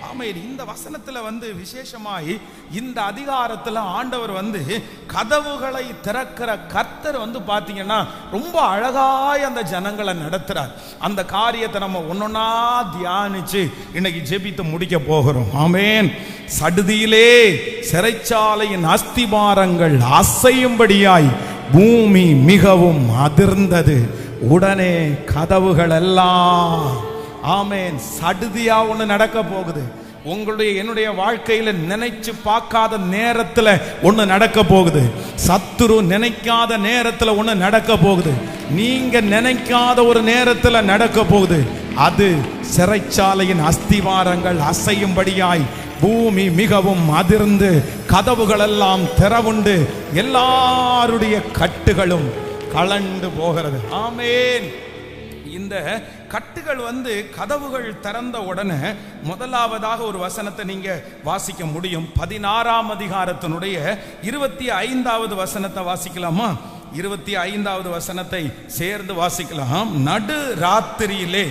ஆமென். இந்த வசனத்துல விசேஷமாய் இந்த அதிகாரத்துல ஆண்டவர் கதவுகளை திறக்கிற கர்த்தர் பாத்தீங்கன்னா ரொம்ப அழகாய் அந்த ஜனங்களை நடத்துறார். அந்த காரியத்தை நம்ம ஒன்னொன்னா தியானிச்சு இன்னைக்கு ஜெபித்து முடிக்க போகிறோம். ஆமென். சடுதியிலே சிறைச்சாலையின் அஸ்திபாரங்கள் அசையும்படியாய் பூமி மிகவும் அதிர்ந்தது. உடனே கதவுகள் எல்லாம், ஆமென், சடுதியா ஒண்ணு நடக்க போகுது. உங்களுடைய என்னுடைய வாழ்க்கையில நினைச்சு பார்க்காத நேரத்துல ஒண்ணு நடக்க போகுது. சத்துரு நினைக்காத நேரத்துல ஒண்ணு நடக்க போகுது. நீங்க நினைக்காத ஒரு நேரத்துல நடக்க போகுது. அது சிறைச்சாலையின் அஸ்திவாரங்கள் அசையும்படியாய் பூமி மிகவும் அதிர்ந்து கதவுகள் எல்லாம் திறவுண்டு எல்லாருடைய கட்டுகளும் கலண்டு போகிறது. ஆமென். இந்த கட்டுகள் கதவுகள் திறந்த உடனே முதலாவதாக ஒரு வசனத்தை நீங்க வாசிக்க முடியும். 16ஆம் அதிகாரத்தினுடைய 25வது வசனத்தை வாசிக்கலாமா? 25வது வசனத்தை சேர்ந்து வாசிக்கலாம். நடு ராத்திரியிலே,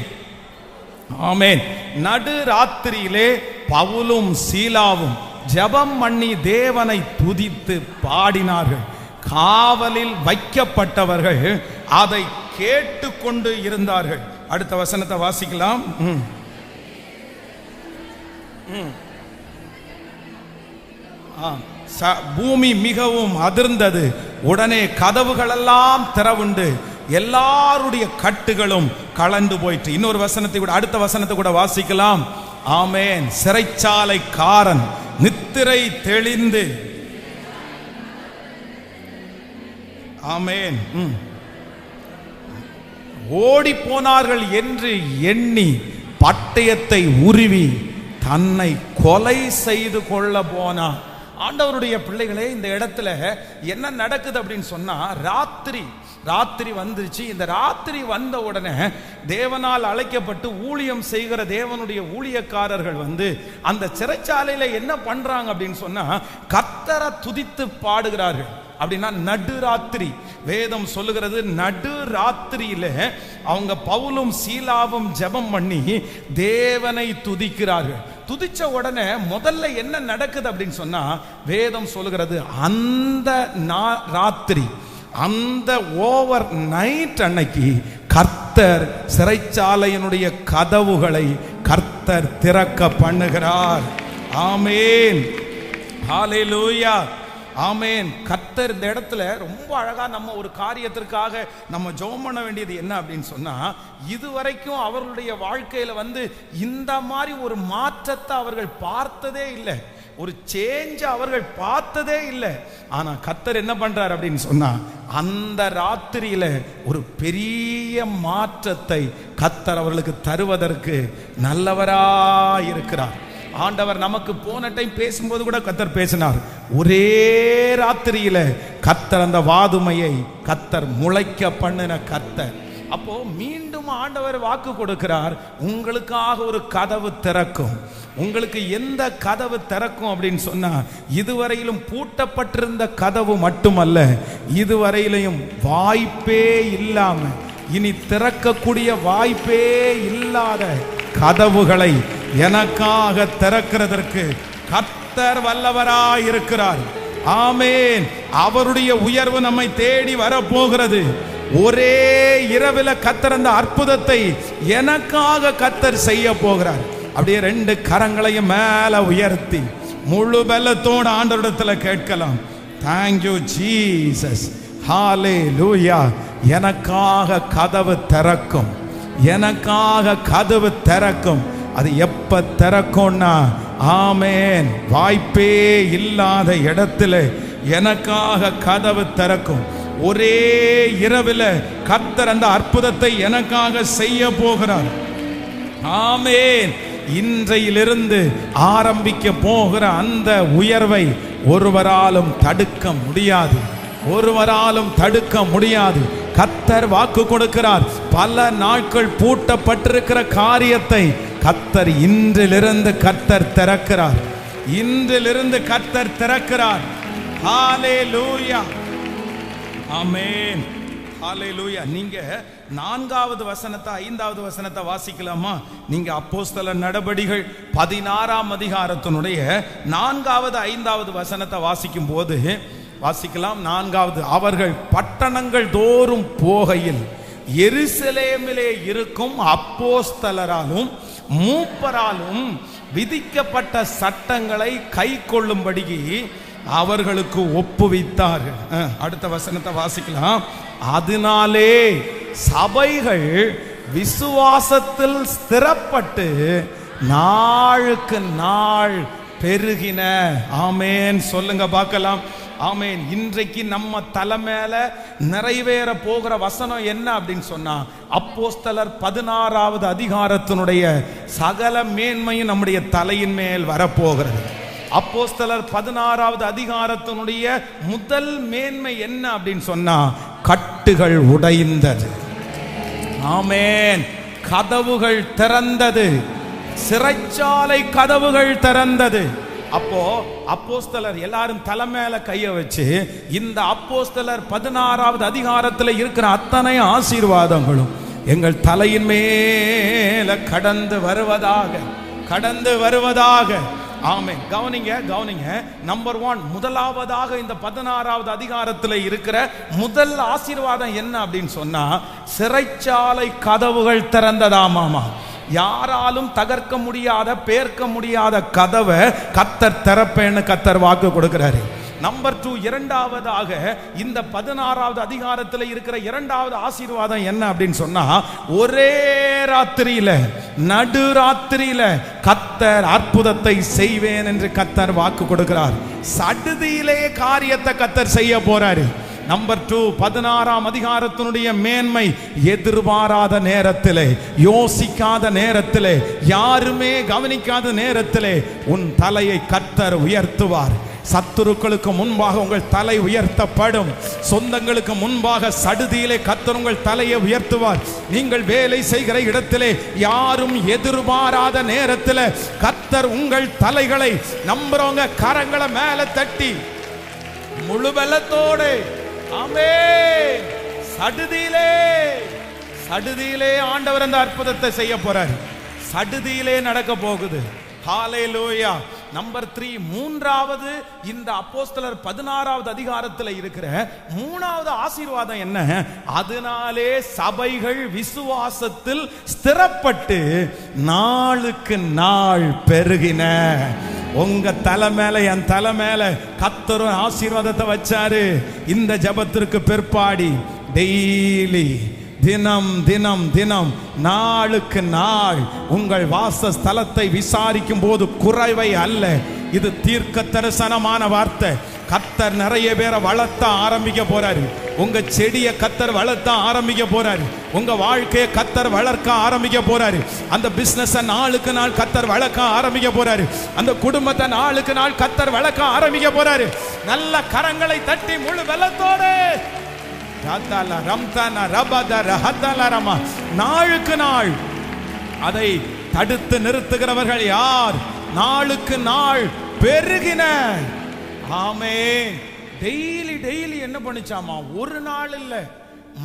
ஆமென், நடு ராத்திரியிலே பவுலும் சீலாவும் ஜெபம் பண்ணி தேவனை துதித்து பாடினார்கள். காவலில் வைக்கப்பட்டவர்கள் அதை கேட்டுக்கொண்டு இருந்தார்கள். அடுத்த வசனத்தை வாசிக்கலாம். பூமி மிகவும் அதிர்ந்தது. உடனே கதவுகளெல்லாம் திறவுண்டு எல்லாருடைய கட்டுகளும் கலந்து போயிற்று. இன்னொரு வசனத்தை கூட, அடுத்த வசனத்தை கூட வாசிக்கலாம். ஆமென். சிறைச்சாலைக்காரன் நித்திரை தெளிந்து, ஆமென், ஓடி போனார்கள் என்று எண்ணி பட்டயத்தை உருவி தன்னை கொலை செய்து கொள்ள போனார். ஆண்டவருடைய பிள்ளைகளே, இந்த இடத்துல என்ன நடக்குது அப்படின்னு சொன்னா, ராத்திரி வந்துருச்சு. இந்த ராத்திரி வந்த உடனே தேவனால் அழைக்கப்பட்டு ஊழியம் செய்கிற தேவனுடைய ஊழியக்காரர்கள் அந்த சிறைச்சாலையில என்ன பண்றாங்க அப்படின்னு சொன்னா, கர்த்தரை துதித்து பாடுகிறார்கள். அப்படின்னா நடுராத்திரி, வேதம் சொல்லுகிறது நடுராத்திரியில அவங்க பவுலும் சீலாவும் ஜெபம் பண்ணி தேவனை துதிக்கிறார்கள். துதிச்ச உடனே முதல்ல என்ன நடக்குது அப்படின்னு சொன்னா, வேதம் சொல்லுகிறது அந்த ராத்திரி, அந்த ஓவர் நைட் அன்னைக்கு கர்த்தர் சிறைச்சாலையினுடைய கதவுகளை கர்த்தர் திறக்க பண்ணுகிறார். ஆமென், ஹல்லேலூயா, ஆமென். கர்த்தர் இந்த இடத்துல ரொம்ப அழகா நம்ம ஒரு காரியத்திற்காக நம்ம ஜெபம் பண்ண வேண்டியது என்ன அப்படின்னு சொன்னா, இதுவரைக்கும் அவர்களுடைய வாழ்க்கையில இந்த மாதிரி ஒரு மாற்றத்தை அவர்கள் பார்த்ததே இல்லை, ஒரு சேஞ்ச் அவர்கள் பார்த்ததே இல்லை. ஆனா கர்த்தர் என்ன பண்றார் அப்படின்னு சொன்னா, அந்த ராத்திரியில ஒரு பெரிய மாற்றத்தை கர்த்தர் அவர்களுக்கு தருவதற்கு நல்லவராய் இருக்கிறார். ஆண்டவர் நமக்கு போன டைம் பேசும்போது கூட கர்த்தர் பேசினார். ஒரே ராத்திரியில கர்த்தர் அந்த வாதுமையை கர்த்தர் முளைக்க பண்ணின கர்த்தர். அப்போ மீண்டும் ஆண்டவர் வாக்கு கொடுக்கிறார், உங்களுக்காக ஒரு கதவு திறக்கும். உங்களுக்கு எந்த கதவு திறக்கும் அப்படின்னு சொன்னா, இதுவரையிலும் பூட்டப்பட்டிருந்த கதவு மட்டுமல்ல, இதுவரையிலும் வாய்ப்பே இல்லாம இனி திறக்கக்கூடிய வாய்ப்பே இல்லாத கதவுகளை எனக்காக திறக்கிறதற்கு கர்த்தர் வல்லவராய் இருக்கிறார். ஆமென். அவருடைய உயர்வு நம்மை தேடி வரப்போகிறது. ஒரே இரவில் கர்த்தர் அந்த அற்புதத்தை எனக்காக கர்த்தர் செய்ய போகிறார். அப்படியே ரெண்டு கரங்களையும் மேல உயர்த்தி முழு பலத்தோடு ஆண்டவரிடத்துல கேட்கலாம். தேங்க்யூ ஜீசஸ், ஹல்லேலூயா. எனக்காக கதவு திறக்கும், எனக்காக கதவு திறக்கும். அது எப்ப திறக்கும்னா, ஆமென், வாய்ப்பே இல்லாத இடத்துல எனக்காக கதவு திறக்கும். ஒரே இரவில் கர்த்தர் அந்த அற்புதத்தை எனக்காக செய்ய போகிறார். ஆமென். இன்றையிலிருந்து ஆரம்பிக்க போகிற அந்த உயர்வை ஒருவராலும் தடுக்க முடியாது, ஒருவராலும் தடுக்க முடியாது. கர்த்தர் வாக்கு கொடுக்கிறார். பல நாட்கள் பூட்டப்பட்டிருக்கிற காரியத்தை கர்த்தர் இன்றிலிருந்து கர்த்தர் திறக்கிறார். இன்றிலிருந்து கர்த்தர் திறக்கிறார். ஹல்லேலூயா, ஆமென், ஹல்லேலூயா. நீங்க 4வது வசனத்தை 5வது வசனத்தை வாசிக்கலாமா? நீங்க அப்போஸ்தலர் நடபடிகள் 16ஆம் அதிகாரத்தினுடைய 4வது 5வது வசனத்தை வாசிக்கும் போது வாசிக்கலாம். 4வது, அவர்கள் பட்டணங்கள் தோறும் போகையில் எருசலேமிலே இருக்கும் அப்போஸ்தலராலும் மூப்பராலும் விதிக்கப்பட்ட சட்டங்களை கை கொள்ளும்படி அவர்களுக்கு ஒப்புவித்தார்கள். அடுத்த வசனத்தை வாசிக்கலாம். அதனாலே சபைகள் விசுவாசத்தில் ஸ்திரப்பட்டு நாளுக்கு நாள் பெருகின. ஆமேன் சொல்லுங்க பார்க்கலாம். ஆமேன். இன்றைக்கு நம்ம தலை மேல நிறைவேற போகிற வசனம் என்ன அப்படின்னு சொன்னா, அப்போஸ்தலர் 16வது அதிகாரத்தினுடைய சகல மேன்மையும் நம்முடைய தலையின் மேல் வரப்போகிறது. அப்போஸ்தலர் 16வது அதிகாரத்தினுடைய முதல் மேன்மை என்ன அப்படின்னு சொன்னா, கட்டுகள் உடைந்தது. ஆமேன். கதவுகள் திறந்தது. சிறைச்சாலை கதவுகள் திறந்தது. அப்போ அப்போஸ்தலர் எல்லாரும் தலை மேல கைய வச்சு இந்த அப்போஸ்தலர் 16வது அதிகாரத்தில் இருக்கிற அத்தனை ஆசீர்வாதங்களும் எங்கள் தலையின் மேல கடந்து வருவதாக. ஆமென். கவனிங்க. நம்பர் 1, முதலாவதாக இந்த 16வது அதிகாரத்தில் இருக்கிற முதல் ஆசீர்வாதம் என்ன அப்படின்னு சொன்னா, சிறைச்சாலை கதவுகள் திறந்ததாமாமா. யாராலும் தகர்க்க முடியாத, பேர்க்க முடியாத கதவை கர்த்தர் திறப்பேன்னு கர்த்தர் வாக்கு கொடுக்கிறாரு. நம்பர் 2, இரண்டாவதாக இந்த 16வது அதிகாரத்தில் இருக்கிற இரண்டாவது ஆசீர்வாதம் என்ன அப்படின்னு சொன்னா, ஒரே ராத்திரியில நடுராத்திரியில கர்த்தர் அற்புதத்தை செய்வேன் என்று கர்த்தர் வாக்கு கொடுக்கிறார். சடுதியிலே காரியத்தை கர்த்தர் செய்ய போறாரு. நம்பர் 2, 16ஆம் அதிகாரத்தினுடைய மேன்மை, எதிர்பாராத நேரத்திலே, யோசிக்காத நேரத்திலே, யாருமே கவனிக்காத நேரத்திலே உன் தலையை கர்த்தர் உயர்த்துவார். சத்துருக்களுக்கு முன்பாக உங்கள் தலை உயர்த்தப்படும். சொந்தங்களுக்கு முன்பாக சடுதியிலே கர்த்தர் உங்கள் தலையை உயர்த்துவார். நீங்கள் வேலை செய்கிற இடத்திலே யாரும் எதிர்பாராத நேரத்தில் கர்த்தர் உங்கள் தலைகளை, நம்புறவங்க கரங்களை மேல தட்டி முழு பலத்தோடு ஆமென், சடுதியிலே ஆண்டவர் அந்த அற்புதத்தை செய்ய போறார். சடுதியிலே நடக்க போகுது. ஹல்லேலூயா. நம்பர் 3, மூன்றாவது இந்த அப்போஸ்தலர் 16வது அதிகாரத்தில் இருக்கிற மூணாவது ஆசீர்வாதம் என்ன? அதனாலே சபைகள் விசுவாசத்தில் ஸ்திரப்பட்டு நாளுக்கு நாள் பெருகின. உங்க தலை மேல, என் தலை மேல கர்த்தர் ஆசீர்வாதத்தை வச்சாரு. இந்த ஜெபத்திற்கு பிற்பாடி டெய்லி தினம் நாளுக்கு நாள் உங்கள் வாசஸ்தலத்தை விசாரிக்கும் போது குறைவை அல்ல, இது தீர்க்க தரிசனமான வார்த்தை. கர்த்தர் நிறைய பேரை வளர்த்த ஆரம்பிக்க போறாரு. உங்க செடியை கர்த்தர் வளர்த்த ஆரம்பிக்க போறாரு. உங்க வாழ்க்கையை கர்த்தர் வளர்க்க ஆரம்பிக்க போறாரு. அந்த பிசினஸ் நாளுக்கு நாள் கர்த்தர் வளர்க்க ஆரம்பிக்க போறாரு. அந்த குடும்பத்தை நாளுக்கு நாள் கர்த்தர் வளர்க்க ஆரம்பிக்க போறாரு. நல்ல கரங்களை தட்டி முழு பலத்தோடு நாளுக்கு நாள் அதை தடுத்து நிறுத்துகிறவர்கள் யார்? நாளுக்கு நாள் பெருகின. ஆமென். டெய்லி என்ன பண்ணிச்சாமா? ஒரு நாள் இல்ல,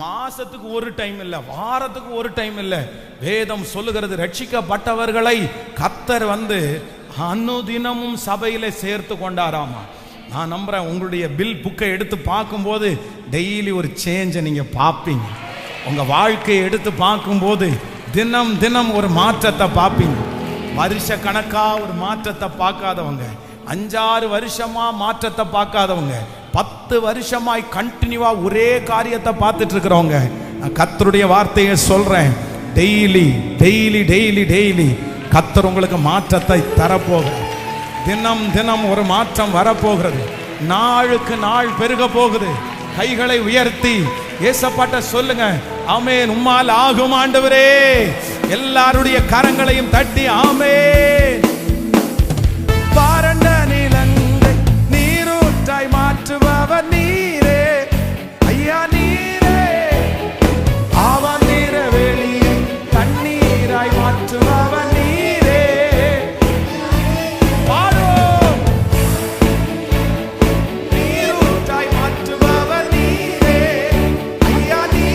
மாசத்துக்கு ஒரு டைம் இல்ல, வாரத்துக்கு ஒரு டைம் இல்ல. வேதம் சொல்லுகிறது, ரட்சிக்கப்பட்டவர்களை கர்த்தர் அனுதினமும் சபையில சேர்த்து கொண்டாராமா. நான் நம்புறேன், உங்களுடைய பில் புக்கை எடுத்து பார்க்கும்போது டெய்லி ஒரு சேஞ்சை நீங்க பார்ப்பீங்க. உங்க வாழ்க்கையை எடுத்து பார்க்கும்போது தினம் ஒரு மாற்றத்தை பார்ப்பீங்க. வருஷ கணக்கா ஒரு மாற்றத்தை பார்க்காதவங்க, 5-6 வருஷமா மாற்றத்தை பார்க்காதவங்க, 10 வருஷமாய் கண்டினியூவா ஒரே காரியத்தை பார்த்துட்டு இருக்கிறவங்க, நான் கர்த்தருடைய வார்த்தையை சொல்றேன், டெய்லி கர்த்தர் உங்களுக்கு மாற்றத்தை தரப்போகிறார். தினம் ஒரு மாற்றம் வரப்போகிறது. நாளுக்கு நாள் பெருக போகுது. கைகளை உயர்த்தி ஏசப்பாட்ட சொல்லுங்க, ஆமென், உம்மால் ஆகும் ஆண்டவரே. எல்லாருடைய கரங்களையும் தட்டி ஆமென். வறண்ட நிலங்களை நீரூற்றாய் மாற்றுபவர் நீரே ஐயா, நீரே. ஆவாம் நீர வெளியை தண்ணீராய் மாற்றுபவர் நீரே. நீரூற்றாய் மாற்றுபவர் நீரே ஐயா, நீரே.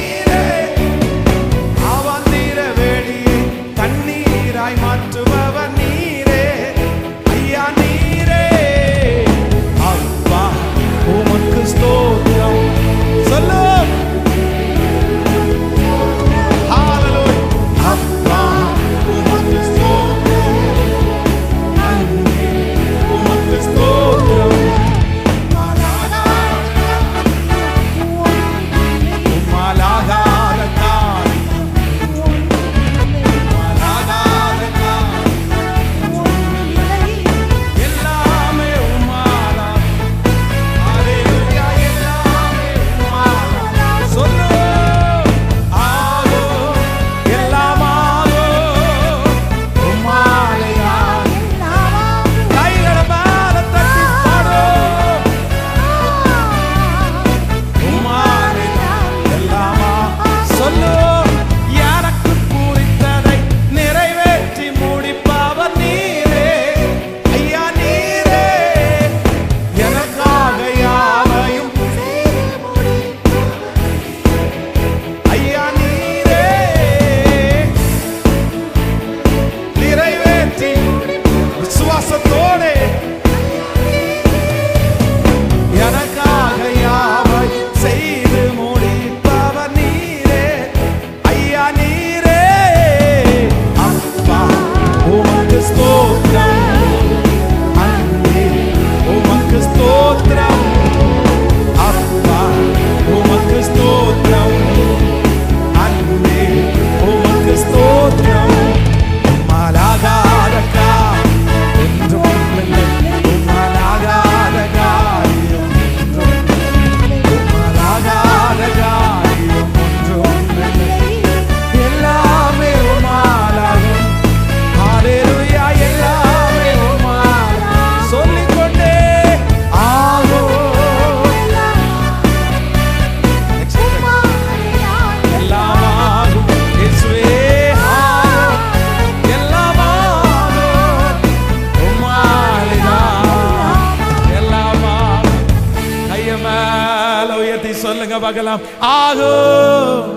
பார்க்கலாம். ஆகும்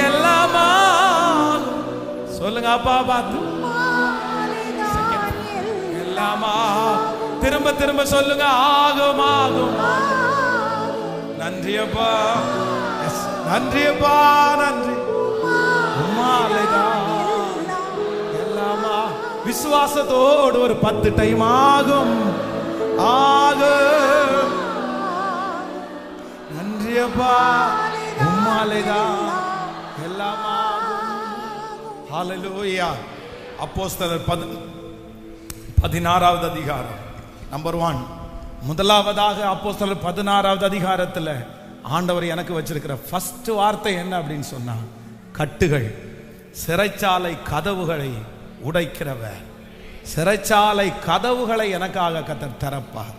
எல்லாமா சொல்லுங்க அப்பா பார்த்து எல்லாமா திரும்ப திரும்ப சொல்லுங்க. ஆகும் ஆகும். நன்றி அப்பா, நன்றி அப்பா, நன்றி. எல்லாமா விசுவாசத்தோடு ஒரு 10 டைம் ஆகும் ஆகும். நன்றி அப்பா, உம்மாலேதான் எல்லாமா. ஹல்லேலூயா. அப்போஸ்தலர் 16வது அதிகாரம் நம்பர் 1. முதலாவதாக அப்போஸ்தலர் 16வது அதிகாரத்தில் ஆண்டவர் எனக்கு வச்சிருக்கிற ஃபர்ஸ்ட் வார்த்தை என்ன அப்படின்னு சொன்னா, கட்டுகள், சிறைச்சாலை கதவுகளை உடைக்கிறவர். சிறைச்சாலை கதவுகளை எனக்காக கர்த்தர் திறப்பார்.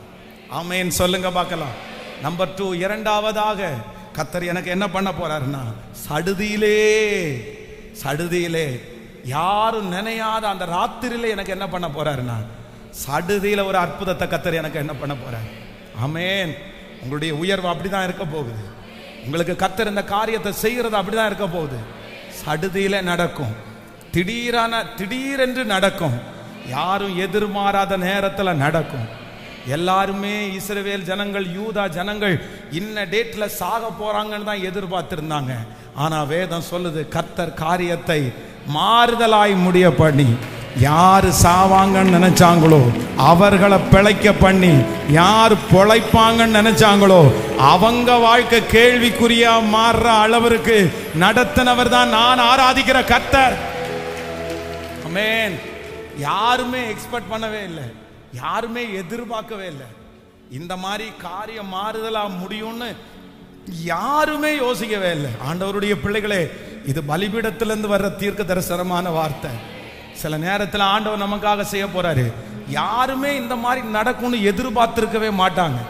ஆமென் சொல்லுங்க பார்க்கலாம். நம்பர் 2, இரண்டாவதாக கர்த்தர் எனக்கு என்ன பண்ண போறாருன்னா, சடுதியிலே யாரும் நினையாத அந்த ராத்திரியிலே எனக்கு என்ன பண்ண போறாருன்னா, சடுதியில ஒரு அற்புதத்தை கர்த்தர் எனக்கு என்ன பண்ண போறார். ஆமென். உங்களுடைய உயர்வு அப்படிதான் இருக்க போகுது. உங்களுக்கு கர்த்தர் இந்த காரியத்தை செய்யறது அப்படிதான் இருக்க போகுது. சடுதியில நடக்கும், திடீரென்று நடக்கும், யாரும் எதிர்பாராத நேரத்தில் நடக்கும். எல்லாருமே இஸ்ரவேல் ஜனங்கள், யூதா ஜனங்கள் இன்ன டேட்ல சாக போறாங்கன்னு தான் எதிர்பார்த்திருந்தாங்க. ஆனா வேதம் சொல்லுது, கர்த்தர் காரியத்தை மாறுதலாய் முடிய பண்ணி, யாரு சாவாங்கன்னு நினைச்சாங்களோ அவர்களை பிழைக்க பண்ணி, யார் பொழைப்பாங்கன்னு நினைச்சாங்களோ அவங்க வாழ்க்கை கேள்விக்குறியா மாறுற அளவிற்கு நடத்தினவர் தான் நான் ஆராதிக்கிற கர்த்தர். ஆமென். யாருமே எக்ஸ்பெக்ட் பண்ணவே இல்லை, யாருமே எதிர்பார்க்கவே இல்லை. இந்த மாதிரி காரியம் மாறுதலா முடியும்னு யாருமே யோசிக்கவே இல்லை. ஆண்டவருடைய பிள்ளைகளே, இது பலிபீடத்திலிருந்து வர்ற தீர்க்க தரிசனமான வார்த்தை. சில நேரத்தில் ஆண்டவர் நமக்காக செய்ய போறாரு. யாருமே இந்த மாதிரி நடக்கும்னு எதிர்பார்த்திருக்கவே மாட்டாங்க.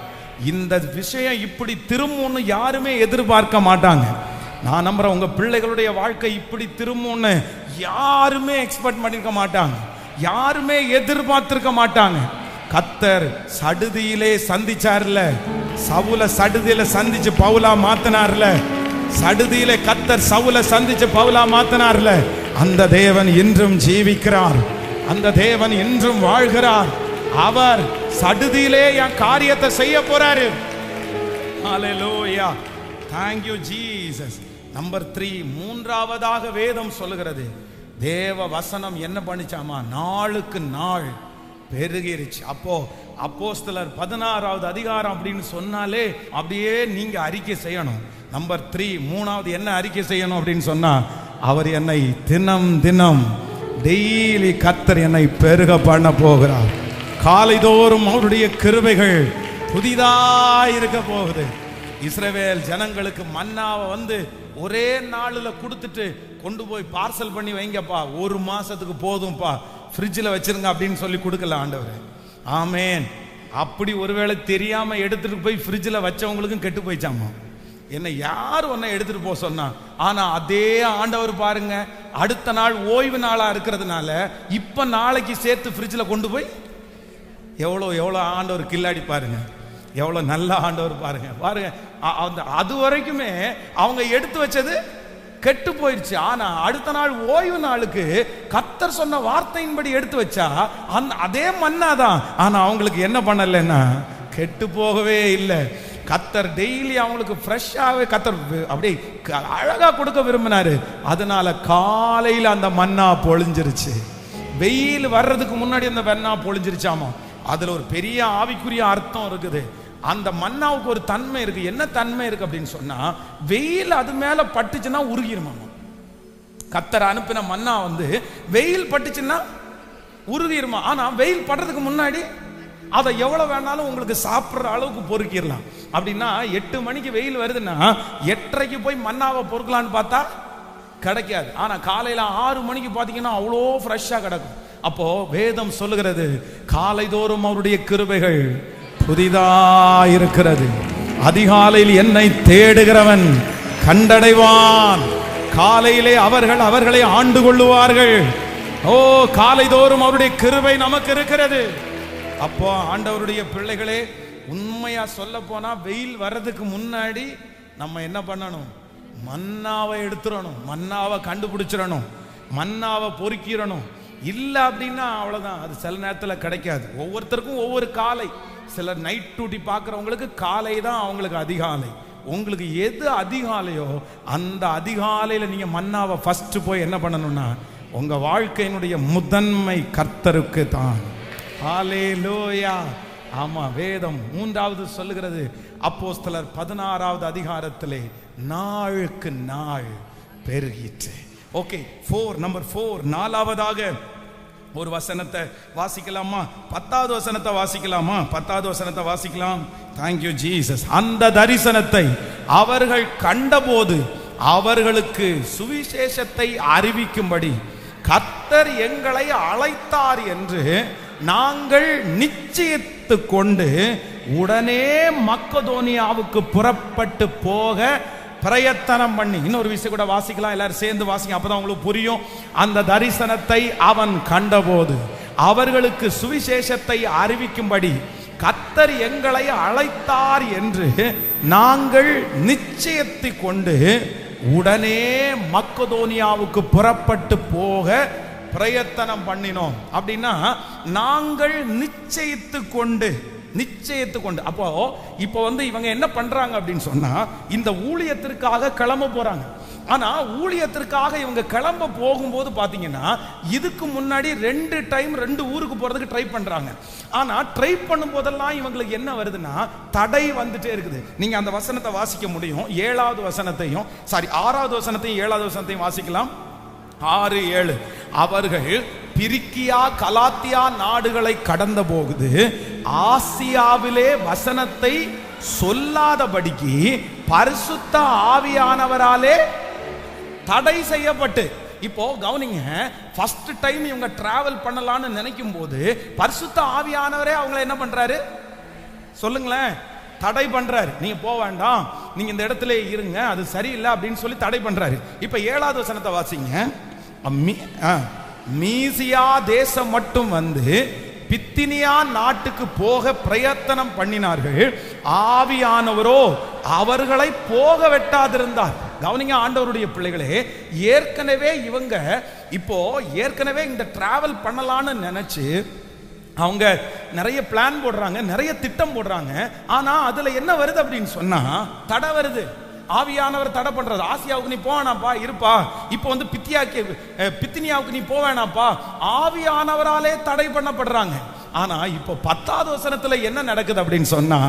இந்த விஷயம் இப்படி திரும்பும்னு யாருமே எதிர்பார்க்க மாட்டாங்க. நான் நம்புறேன், உங்க பிள்ளைகளுடைய வாழ்க்கை இப்படி திரும்பும்னு யாருமே எக்ஸ்பெக்ட் பண்ணிருக்க மாட்டாங்க, யாருமே எதிர்பார்த்திருக்க மாட்டாங்க. கர்த்தர் சடுதியிலே சந்திச்சார்ல, சவுல சடுதியில சந்திச்சு பவுலா மாத்தினார்ல, சடுதியிலே கர்த்தர் சவுல சந்திச்சு பவுலா மாத்தினார்ல, அந்த தேவன் இன்றும் ஜீவிக்கிறார், அந்த தேவன் இன்றும் வாழ்கிறார். அவர் சடுதியிலே என் காரியத்தை செய்ய போறாரு. ஹல்லேலூயா. Thank you Jesus. நம்பர் 3, மூன்றாவதாக வேதம் சொல்லுகிறது, தேவ வசனம் என்ன பண்ணிச்சாமா, நாளுக்கு நாள் பெருகிருச்சு. அப்போ அப்போஸ்தலர் 16வது அதிகாரம் அப்படின்னு சொன்னாலே அப்படியே நீங்க அறிக்கை செய்யணும். நம்பர் 3, மூணாவது என்ன அறிக்கை செய்யணும் அப்படின்னு சொன்னா, அவர் என்னை தினம் தினம் டெய்லி கர்த்தர் என்னை பெருக பண்ண போகிறார். காலைதோறும் அவருடைய கிருபைகள் புதிதாக இருக்க போகுது. இஸ்ரவேல் ஜனங்களுக்கு மன்னாவை வந்து ஒரே நாளில் கொடுத்துட்டு கொண்டு போய் பார்சல் பண்ணி வைங்கப்பா, 1 மாசத்துக்கு போதும்பா, ஃப்ரிட்ஜில் வச்சிருங்க அப்படின்னு சொல்லி கொடுக்கல ஆண்டவர். ஆமேன். அப்படி ஒருவேளை தெரியாம எடுத்துட்டு போய் ஃப்ரிட்ஜில் வச்சவங்களுக்கும் கெட்டு போயிச்சாமா. என்ன யார் ஒன்ன எடுத்துட்டு போக சொன்னா? ஆனா அதே ஆண்டவர் பாருங்க, அடுத்த நாள் ஓய்வு நாளா இருக்கிறதுனால இப்ப நாளைக்கு சேர்த்து ஃப்ரிட்ஜில் கொண்டு போய் எவ்வளோ ஆண்டவர் கில்லாடி பாருங்க, எவ்வளவு நல்ல ஆண்டவர் பாருங்க. பாருங்க, அது வரைக்குமே அவங்க எடுத்து வச்சது கெட்டு போயிடுச்சு. ஆனா அடுத்த நாள் ஓய்வு நாளுக்கு கர்த்தர் சொன்ன வார்த்தையின்படி எடுத்து வச்சா அதே மன்னாதான். ஆனா அவங்களுக்கு என்ன பண்ணலன்னா கெட்டு போகவே இல்லை. கர்த்தர் டெய்லி அவங்களுக்கு ஃப்ரெஷ்ஷாவே கர்த்தர் அப்படியே அழகா கொடுக்க விரும்பினாரு. அதனால காலையில அந்த மன்னா பொழிஞ்சிருச்சு. வெயில் வர்றதுக்கு முன்னாடி அந்த மன்னா பொழிஞ்சிருச்சாமா. அதுல ஒரு பெரிய ஆவிக்குரிய அர்த்தம் இருக்குது. அந்த மன்னாவுக்கு ஒரு தன்மை இருக்கு. என்ன தன்மை இருக்கு அப்படின்னு சொன்னா, வெயில் அது மேல பட்டுச்சுன்னா உருகிருமாமா. கர்த்தர் அனுப்பின மன்னா வந்து வெயில் பட்டுச்சுன்னா உருகிருமா. ஆனா வெயில் படுறதுக்கு முன்னாடி அதை எவ்வளவு வேணாலும் உங்களுக்கு சாப்பிட்ற அளவுக்கு பொறுக்கிடலாம். அப்படின்னா 8 மணிக்கு வெயில் வருதுன்னா 8:30 போய் மன்னாவை பொறுக்கலான்னு பார்த்தா கிடைக்காது. ஆனா காலையில 6 மணிக்கு பாத்தீங்கன்னா அவ்வளோ ஃப்ரெஷ்ஷா கிடக்கும். அப்போ வேதம் சொல்லுகிறது, காலைதோறும் அவருடைய கிருபைகள் புதிதாயிருக்கிறது. அதிகாலையில் என்னை தேடுகிறவன் கண்டடைவான். காலையிலே அவர்களை ஆண்டு கொள்ளுவார்கள். ஓ, காலைதோறும் அவருடைய கிருபை நமக்கு இருக்கிறது. அப்போ ஆண்டவருடைய பிள்ளைகளே, உண்மையா சொல்ல போனா வெயில் வர்றதுக்கு முன்னாடி நம்ம என்ன பண்ணணும்? மன்னாவை எடுத்துடணும், மன்னாவை கண்டுபிடிச்சிடணும், மன்னாவை பொறுக்கிடணும். இல்லை அப்படின்னா அவ்வளோதான், அது சில நேரத்தில் கிடைக்காது. ஒவ்வொருத்தருக்கும் ஒவ்வொரு காலை. சிலர் நைட் டியூட்டி பார்க்குறவங்களுக்கு காலை தான் அவங்களுக்கு அதிகாலை. உங்களுக்கு எது அதிகாலையோ அந்த அதிகாலையில் நீங்கள் மன்னாவை ஃபஸ்ட்டு போய் என்ன பண்ணணும்னா உங்கள் வாழ்க்கையினுடைய முதன்மை கர்த்தருக்கு தான். ஹல்லேலூயா. ஆமாம், வேதம் 3வது சொல்லுகிறது, அப்போஸ்தலர் 16வது அதிகாரத்திலே நாளுக்கு நாள் பெருகிற்று. ஓகே, நம்பர் 4, 4வதாக ஒரு வசனத்தை வாசிக்கலாமா? 10வது வசனத்தை வாசிக்கலாமா? 10வது வசனத்தை வாசிக்கலாம். Thank you Jesus. அந்த தரிசனத்தை அவர்கள் கண்டபோது அவர்களுக்கு சுவிசேஷத்தை அறிவிக்கும்படி கர்த்தர் எங்களை அழைத்தார் என்று நாங்கள் நிச்சயித்து கொண்டு உடனே மக்கதோனியாவுக்கு புறப்பட்டு போக பிரயத்தனம் பண்ணி. இன்னொரு விஷயம் கூட வாசிக்கலாம், எல்லாரும் சேர்ந்து வாசிங்க, அப்பதான் உங்களுக்கு புரியும். அந்த தரிசனத்தை அவன் கண்டபோது அவர்களுக்கு சுவிசேஷத்தை அறிவிக்கும்படி கர்த்தர் எங்களை அழைத்தார் என்று நாங்கள் நிச்சயித்து கொண்டு உடனே மக்கதோனியாவுக்கு புறப்பட்டு போக பிரயத்தனம் பண்ணினோம். அப்படின்னா நாங்கள் நிச்சயித்து கொண்டு. அப்போ இப்போ இவங்க என்ன பண்றாங்க அப்படின்னு சொன்னா, இந்த ஊழியத்திற்காக கிளம்ப போறாங்க. ஆனா ஊழியத்திற்காக இவங்க கிளம்ப போகும்போது பாத்தீங்கன்னா இதுக்கு முன்னாடி 2 டைம் 2 ஊருக்கு போறதுக்கு ட்ரை பண்றாங்க. ஆனா ட்ரை பண்ணும் போதெல்லாம் இவங்களுக்கு என்ன வருதுன்னா தடை வந்துட்டே இருக்குது. நீங்க அந்த வசனத்தை வாசிக்க முடியும், 7வது வசனத்தையும் 6வது வசனத்தையும் 7வது வசனத்தையும் வாசிக்கலாம். 6, 7. அவர்கள் பிரிக்கியா கலாத்தியா நாடுகளை கடந்த போகுது ஆசியாவிலே வசனத்தை சொல்லாதபடிக்கு பரிசுத்த ஆவியானவராலே தடை செய்யப்பட்டு. இப்போ கவனிங்க, ஃபர்ஸ்ட் டைம் இவங்க டிராவல் பண்ணலாம்னு நினைக்கும் போது பரிசுத்த ஆவியானவரே அவங்களை என்ன பண்றாரு சொல்லுங்களேன்? தடை பண்றாரு. நீங்க போக வேண்டாம், நீங்க இந்த இடத்துல இருங்க, அது சரியில்லை அப்படின்னு சொல்லி தடை பண்றாரு. இப்ப 7வது வசனத்தை வாசிங்க. மீசியா தேசம் மட்டும் பித்தினியா நாட்டுக்கு போக பிரயத்தனம் பண்ணினார்கள், ஆவியானவரோ அவர்களை போக வெட்டாதிருந்தார். கவனிங்க ஆண்டவருடைய பிள்ளைகளே, ஏற்கனவே இந்த டிராவல் பண்ணலான்னு நினைச்சு அவங்க நிறைய பிளான் போடுறாங்க, நிறைய திட்டம் போடுறாங்க. ஆனா அதுல என்ன வருது அப்படின்னு சொன்னா தடை வருது. ஆவியானவர் தடை பண்றாரு. ஆசியாவுக்கு நீ போவேனாப்பா, இருப்பா. இப்போ பித்தினியாவுக்கு நீ போவேனாப்பா, ஆவியானவராலே தடை பண்ணப்படுறாங்க. ஆனா இப்போ 10வது வசனத்துல என்ன நடக்குது அப்படின்னு சொன்னா,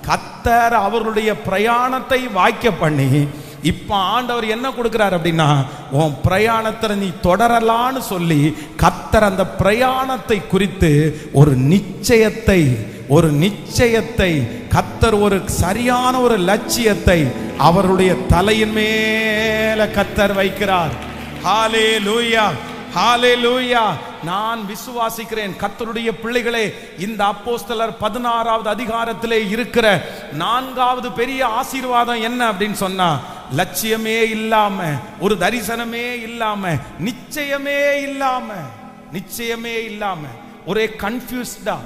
கர்த்தர் அவர்களுடைய பிரயாணத்தை வாய்க்க பண்ணி இப்ப ஆண்டவர் என்ன கொடுக்கிறார் அப்படின்னா, உன் பிரயாணத்தை நீ தொடரலான்னு சொல்லி கர்த்தர் அந்த பிரயாணத்தை குறித்து ஒரு நிச்சயத்தை கர்த்தர் ஒரு சரியான ஒரு லட்சியத்தை அவருடைய தலையின் மேல கர்த்தர் வைக்கிறார். ஹல்லேலூயா, ஹல்லேலூயா. நான் விசுவாசிக்கிறேன் கர்த்தருடைய பிள்ளைகளே, இந்த அப்போஸ்தலர் 16வது அதிகாரத்திலே இருக்கிற 4வது பெரிய ஆசீர்வாதம் என்ன அப்படின்னு சொன்னா, லட்சியமே இல்லாம, ஒரு தரிசனமே இல்லாம, நிச்சயமே இல்லாம ஒரே கன்ஃபியூஸ்டா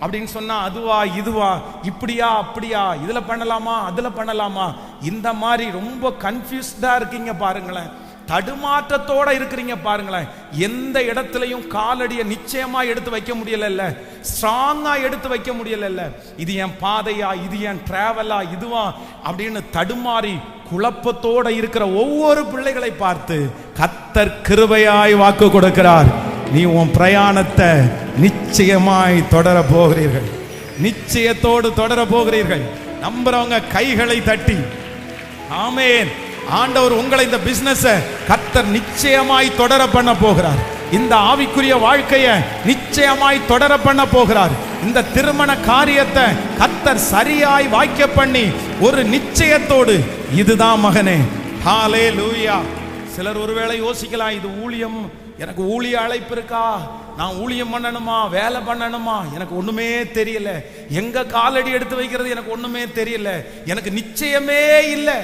அப்படின்னு சொன்னா, அதுவா இதுவா, இப்படியா அப்படியா, இதுல பண்ணலாமா அதுல பண்ணலாமா, இந்த மாதிரி ரொம்ப கன்ஃபியூஸ்டா இருக்கீங்க பாருங்களேன். தடுமாற்றத்தோட இருக்கிறீங்க பாருங்களேன். எந்த இடத்துலையும் காலடியை நிச்சயமா எடுத்து வைக்க முடியல, ஸ்ட்ராங்கா எடுத்து வைக்க முடியல. இது என் பாதையா, இது என் டிராவலா, இதுவா அப்படின்னு தடுமாறி குழப்பத்தோட இருக்கிற ஒவ்வொரு பிள்ளைகளை பார்த்து கர்த்தர் கிருபையாய் வாக்கு கொடுக்கிறார். நீ உன் பிரயாணத்தை நிச்சயமாய் தொடர போகிறீர்கள், நிச்சயத்தோடு தொடர போகிறீர்கள். நம்புறவங்க கைகளை தட்டி ஆமென். ஆண்டவர் உங்களை இந்த பிசினஸ் கர்த்தர் நிச்சயமாய் தொடர பண்ண போகிறார். இந்த ஆவிக்குரிய வாழ்க்கையை நிச்சயமாய் தொடர பண்ண போகிறார். இந்த திருமண காரியத்தை கர்த்தர் சரியாய் வாய்க்க பண்ணி ஒரு நிச்சயத்தோடு, இதுதான் மகனே. ஹல்லேலூயா. சிலர் ஒருவேளை யோசிக்கலாம், இது ஊழியம், எனக்கு ஊழிய அழைப்பு இருக்கா, நான் ஊழியம் பண்ணணுமா, வேலை பண்ணணுமா, எனக்கு ஒண்ணுமே தெரியல, எங்க காலடி எடுத்து வைக்கிறது எனக்கு ஒண்ணுமே தெரியல, எனக்கு நிச்சயமே இல்லை,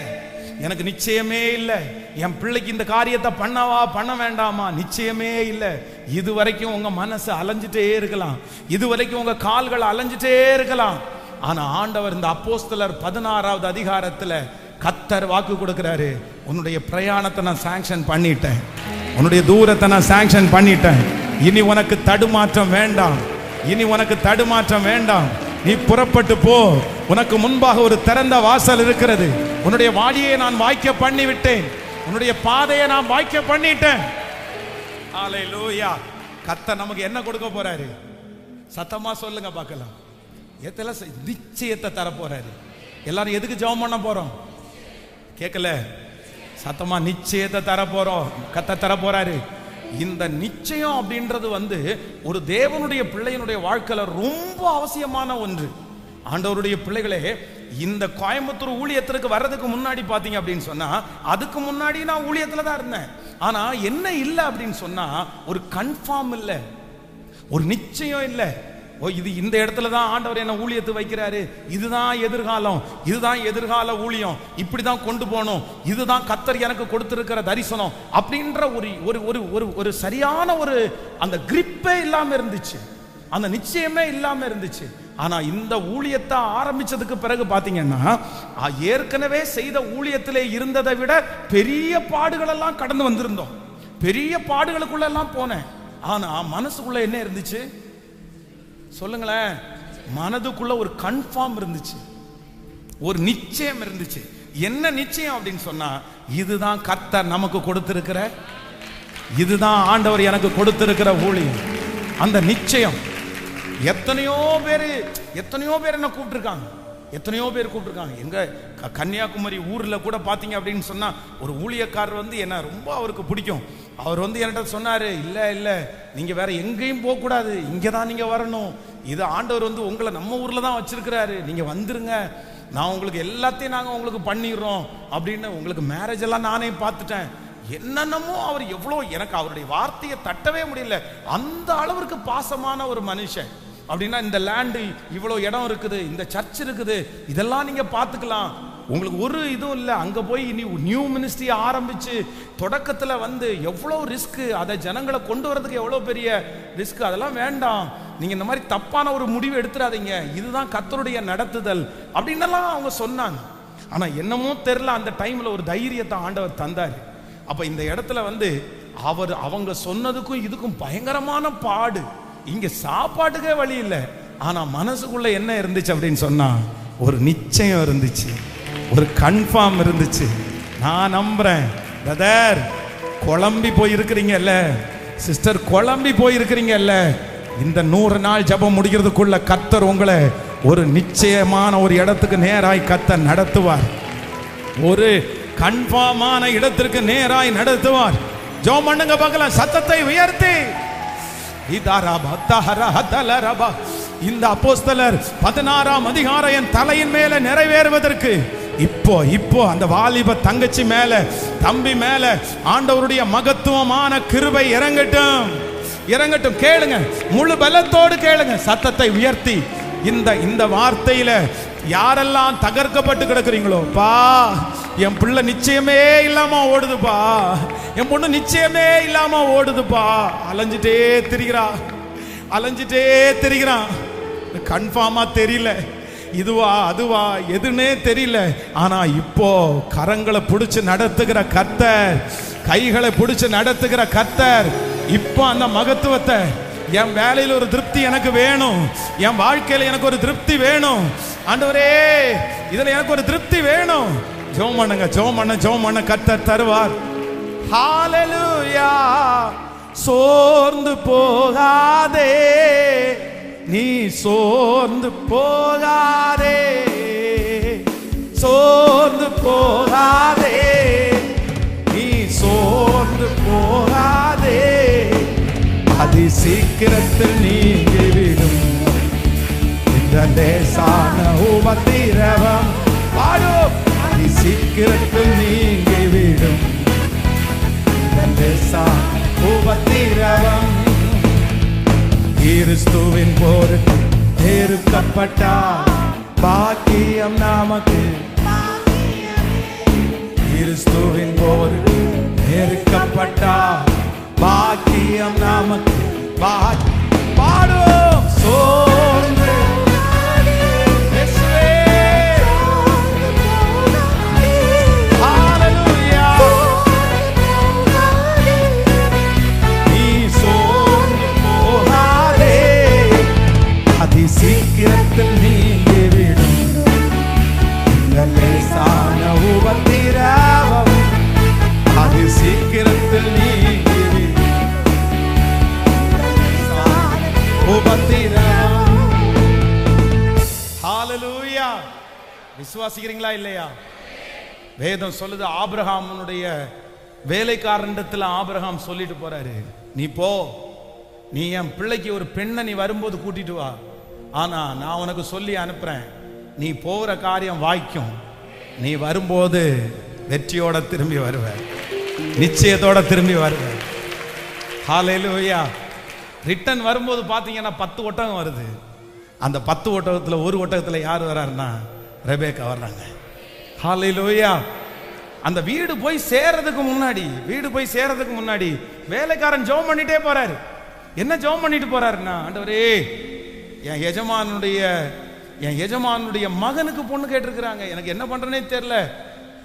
என் பிள்ளைக்கு இந்த காரியத்தை பண்ணவா பண்ண வேண்டாமா, நிச்சயமே இல்லை. இதுவரைக்கும் உங்க மனசு அலைஞ்சிட்டே இருக்கலாம், இதுவரைக்கும் உங்க கால்கள் அலைஞ்சிட்டே இருக்கலாம். ஆனா ஆண்டவர் இந்த அப்போஸ்தலர் 16வது அதிகாரத்துல கர்த்தர் வாக்கு கொடுக்கிறாரு, உன்னுடைய பிரயாணத்தை நான் சாங்ஷன் பண்ணிட்டேன், உன்னுடைய தூரத்தை நான் சாங்ஷன் பண்ணிட்டேன், இனி உனக்கு தடுமாற்றம் வேண்டாம், இனி உனக்கு தடுமாற்றம் வேண்டாம், நீ புறப்பட்டு போ, உனக்கு முன்பாக ஒரு திறந்த வாசல் இருக்கிறது, உன்னுடைய வாடியை நான் வாய்க்க பண்ணி விட்டேன், உன்னுடைய பாதையை நான் வாய்க்க பண்ணிட்டேன். ஹல்லேலூயா. கர்த்தர் நமக்கு என்ன கொடுக்க போறாரு? சத்தமா சொல்லுங்க பார்க்கலாம். எத்தனை நிச்சயத்தை தர போறாரு. எல்லாரும் எதுக்கு ஜெபம் பண்ண போறோம்? கேட்கல? சத்தமா நிச்சயத்தை தர போறோம். கர்த்தர் தர போறாரு. இந்த நிச்சயம் அப்படின்றது ஒரு தேவனுடைய பிள்ளையினுடைய வாழ்க்கையில ரொம்ப அவசியமான ஒன்று. ஆண்டவருடைய பிள்ளைகளே, இந்த கோயம்புத்தூர் ஊழியத்திற்கு வர்றதுக்கு முன்னாடி பாத்தீங்க அப்படின்னு சொன்னா, அதுக்கு முன்னாடி நான் ஊழியத்துல தான் இருந்தேன். ஆனா என்ன இல்லை அப்படின்னு சொன்னா, ஒரு கன்ஃபார்ம் இல்லை, ஒரு நிச்சயம் இல்லை. இது இந்த இடத்துல தான் ஆண்டவர் என்ன ஊழியத்தை வைக்கிறாரு, இதுதான் எதிர்காலம், இதுதான் எதிர்கால ஊழியம், இப்படிதான் கொண்டு போகணும், இதுதான் கர்த்தர் எனக்கு கொடுத்திருக்கிற தரிசனம் அப்படின்ற ஒரு சரியான அந்த கிரிப்பே இல்லாம இருந்துச்சு, அந்த நிச்சயமே இல்லாம இருந்துச்சு. ஆனா இந்த ஊழியத்தை ஆரம்பிச்சதுக்கு பிறகு பாத்தீங்கன்னா, ஏற்கனவே செய்த ஊழியத்திலே இருந்ததை விட பெரிய பாடுகள் எல்லாம் கடந்து வந்திருந்தோம், பெரிய பாடுகளுக்குள்ள எல்லாம் போனேன். ஆனா மனசுக்குள்ள என்ன இருந்துச்சு சொல்லுங்களேன்? மனதுக்குள்ள ஒரு கன்ஃபார்ம் இருந்துச்சு, ஒரு நிச்சயம் இருந்துச்சு. என்ன நிச்சயம் அப்படின்னு சொன்னா, இதுதான் கர்த்தர் நமக்கு கொடுத்திருக்கிற, இதுதான் ஆண்டவர் எனக்கு கொடுத்திருக்கிற ஊழியம். அந்த நிச்சயம். எத்தனையோ பேர் என்ன கூப்பிட்டுருக்காங்க, எத்தனையோ பேர் கூப்பிட்டுருக்காங்க. எங்க கன்னியாகுமரி ஊர்ல கூட பாத்தீங்க அப்படின்னு சொன்னா, ஒரு ஊழியக்காரர் என்ன ரொம்ப அவருக்கு பிடிக்கும். அவர் என்கிட்ட சொன்னாரு, இல்ல இல்ல நீங்க வேற எங்கேயும் போக கூடாது, இங்கதான் நீங்க வரணும், இது ஆண்டவர் உங்களை நம்ம ஊர்ல தான் வச்சிருக்கிறாரு, நீங்க வந்துருங்க, நான் உங்களுக்கு எல்லாத்தையும் நாங்க உங்களுக்கு பண்ணிடுறோம் அப்படின்னு. உங்களுக்கு மேரேஜ் எல்லாம் நானே பார்த்துட்டேன். என்னென்னமோ அவர் எவ்வளோ, எனக்கு அவருடைய வார்த்தையை தட்டவே முடியல, அந்த அளவிற்கு பாசமான ஒரு மனுஷன். அப்படின்னா இந்த லேண்டு இவ்வளோ இடம் இருக்குது, இந்த சர்ச் இருக்குது, இதெல்லாம் நீங்க பார்த்துக்கலாம், உங்களுக்கு ஒரு இதுவும் இல்லை, அங்க போய் நியூ மினிஸ்ட்ரி ஆரம்பிச்சு தொடக்கத்துல எவ்வளோ ரிஸ்க், அதை ஜனங்களை கொண்டு வரதுக்கு எவ்வளோ பெரிய ரிஸ்க், அதெல்லாம் வேண்டாம், நீங்க இந்த மாதிரி தப்பான ஒரு முடிவு எடுத்துறாதீங்க, இதுதான் கர்த்தருடைய நடத்துதல் அப்படின்னெல்லாம் அவங்க சொன்னாங்க. ஆனா என்னமோ தெரியல, அந்த டைம்ல ஒரு தைரியத்தை ஆண்டவர் தந்தார். அப்ப இந்த இடத்துல அவங்க சொன்னதுக்கும் இதுக்கும் பயங்கரமான பாடு. இங்க சாப்பாட்டுக்கே வழி இல்லை, ஆனா மனசுக்குள்ள என்ன இருந்துச்சு அப்படின்னு சொன்னா, ஒரு நிச்சயம் இருந்துச்சு, ஒரு கன்ஃபார்ம் இருந்துச்சு. நான் நம்புறேன் பிரதர், குழம்பி போயிருக்கிறீங்கல்ல சிஸ்டர், குழம்பி போயிருக்கிறீங்கல்ல, இந்த 100 நாள் ஜெபம் முடிக்கிறதுக்குள்ள கர்த்தர் உங்களை ஒரு நிச்சயமான ஒரு இடத்துக்கு நேராய் கர்த்தர் நடத்துவார், ஒரு கன்ஃபார்மான இடத்திற்கு நேராய் நடத்துவார். ஜெபம் பண்ணுங்க பார்க்கலாம், சத்தத்தை உயர்த்தி. இந்த அப்போஸ்தலர் 16ஆம் அதிகாரம் என் தலையின் மேல நிறைவேறுவதற்கு இப்போ அந்த வாலிப தங்கச்சி மேல, தம்பி மேல ஆண்டவருடைய மகத்துவமான கிருபை இறங்கட்டும், இறங்கட்டும். கேளுங்க, முழு பலத்தோடு கேளுங்க, சத்தத்தை உயர்த்தி. இந்த வார்த்தையில யாரெல்லாம் தகர்க்கப்பட்டு கிடக்குறீங்களோ, பா என் பிள்ளை நிச்சயமே இல்லாம ஓடுதுப்பா, என் பொண்ணு நிச்சயமே இல்லாம ஓடுதுப்பா, அலைஞ்சிட்டே திரிகிறான், கன்ஃபார்மா தெரியல, இதுவா அதுவா எதுன்னே தெரியல. ஆனா இப்போ கரங்களை பிடிச்சு நடத்துகிற கர்த்தர், கைகளை பிடிச்சு நடத்துகிற கர்த்தர், இப்போ அந்த மகத்துவத்தை, என் வேலையில் ஒரு திருப்தி எனக்கு வேணும், என் வாழ்க்கையில எனக்கு ஒரு திருப்தி வேணும், ஆண்டவரே இதுல எனக்கு ஒரு திருப்தி வேணும். ஜெபம் பண்ணுங்க, ஜெபம் பண்ண கர்த்தர் தருவார். ஹல்லேலூயா. சோர்ந்து போகாதே, நீ சோர்ந்து போகாதே, சோர்ந்து போகாதே, நீ சோர்ந்து போகாதே, அதி சீக்கிரத்தில் நீங்கிவிடும் இந்த லேசான உபத்திரவம், அதி சீக்கிரத்தில் நீங்கிவிடும் இந்த லேசான உபத்திரவம். கிறிஸ்துவின் பொருட்டு நெருக்கப்பட்டார் பாக்கியம் நமக்கு, கிறிஸ்துவின் பொருட்டு நெருக்கப்பட்டார் பாக்கியம் நமக்கு. பாடும் சோர்ந்து சீக்கிரத்தில் நீங்கிவிடும். இந்த லேசான உபத்திரவம் அது சீக்கிரத்தில் நீங்கிவிடும். உபத்திரவம். ஹல்லேலூயா. விசுவாசிக்கிறீங்களா இல்லையா? வேதம் சொல்லுது, ஆபிரகாமுடைய வேலைக்காரனிடத்துல ஆபிரகாம் சொல்லிட்டு போறாரு, நீ போ, நீ என் பிள்ளைக்கு ஒரு பெண்ணை நீ வரும்போது கூட்டிட்டு வா, ஆனா நான் உனக்கு சொல்லி அனுப்புறேன், நீ போற காரியம் வாய்க்கும், நீ வரும்போது வெற்றியோட திரும்பி வருவ, நிச்சயத்தோட திரும்பி வருவ. ஹல்லேலூயா. ரிட்டர்ன் வரும்போது பாத்தீங்கன்னா 10 ஒட்டகம் வருது. அந்த 10 ஒட்டகத்துல ஒரு ஒட்டகத்துல யார் வர்றாருன்னா ரெபேக்கா வர்றாங்க. ஹல்லேலூயா. அந்த வீடு போய் சேர்றதுக்கு முன்னாடி வேலைக்காரன் ஜெபம் பண்ணிட்டே போறாரு. என்ன ஜெபம் பண்ணிட்டு போறாருன்னா, ஆண்டவரே என் எஜமானுடைய மகனுக்கு பொண்ணு கேட்டிருக்கிறாங்க, எனக்கு என்ன பண்றேனே தெரியல,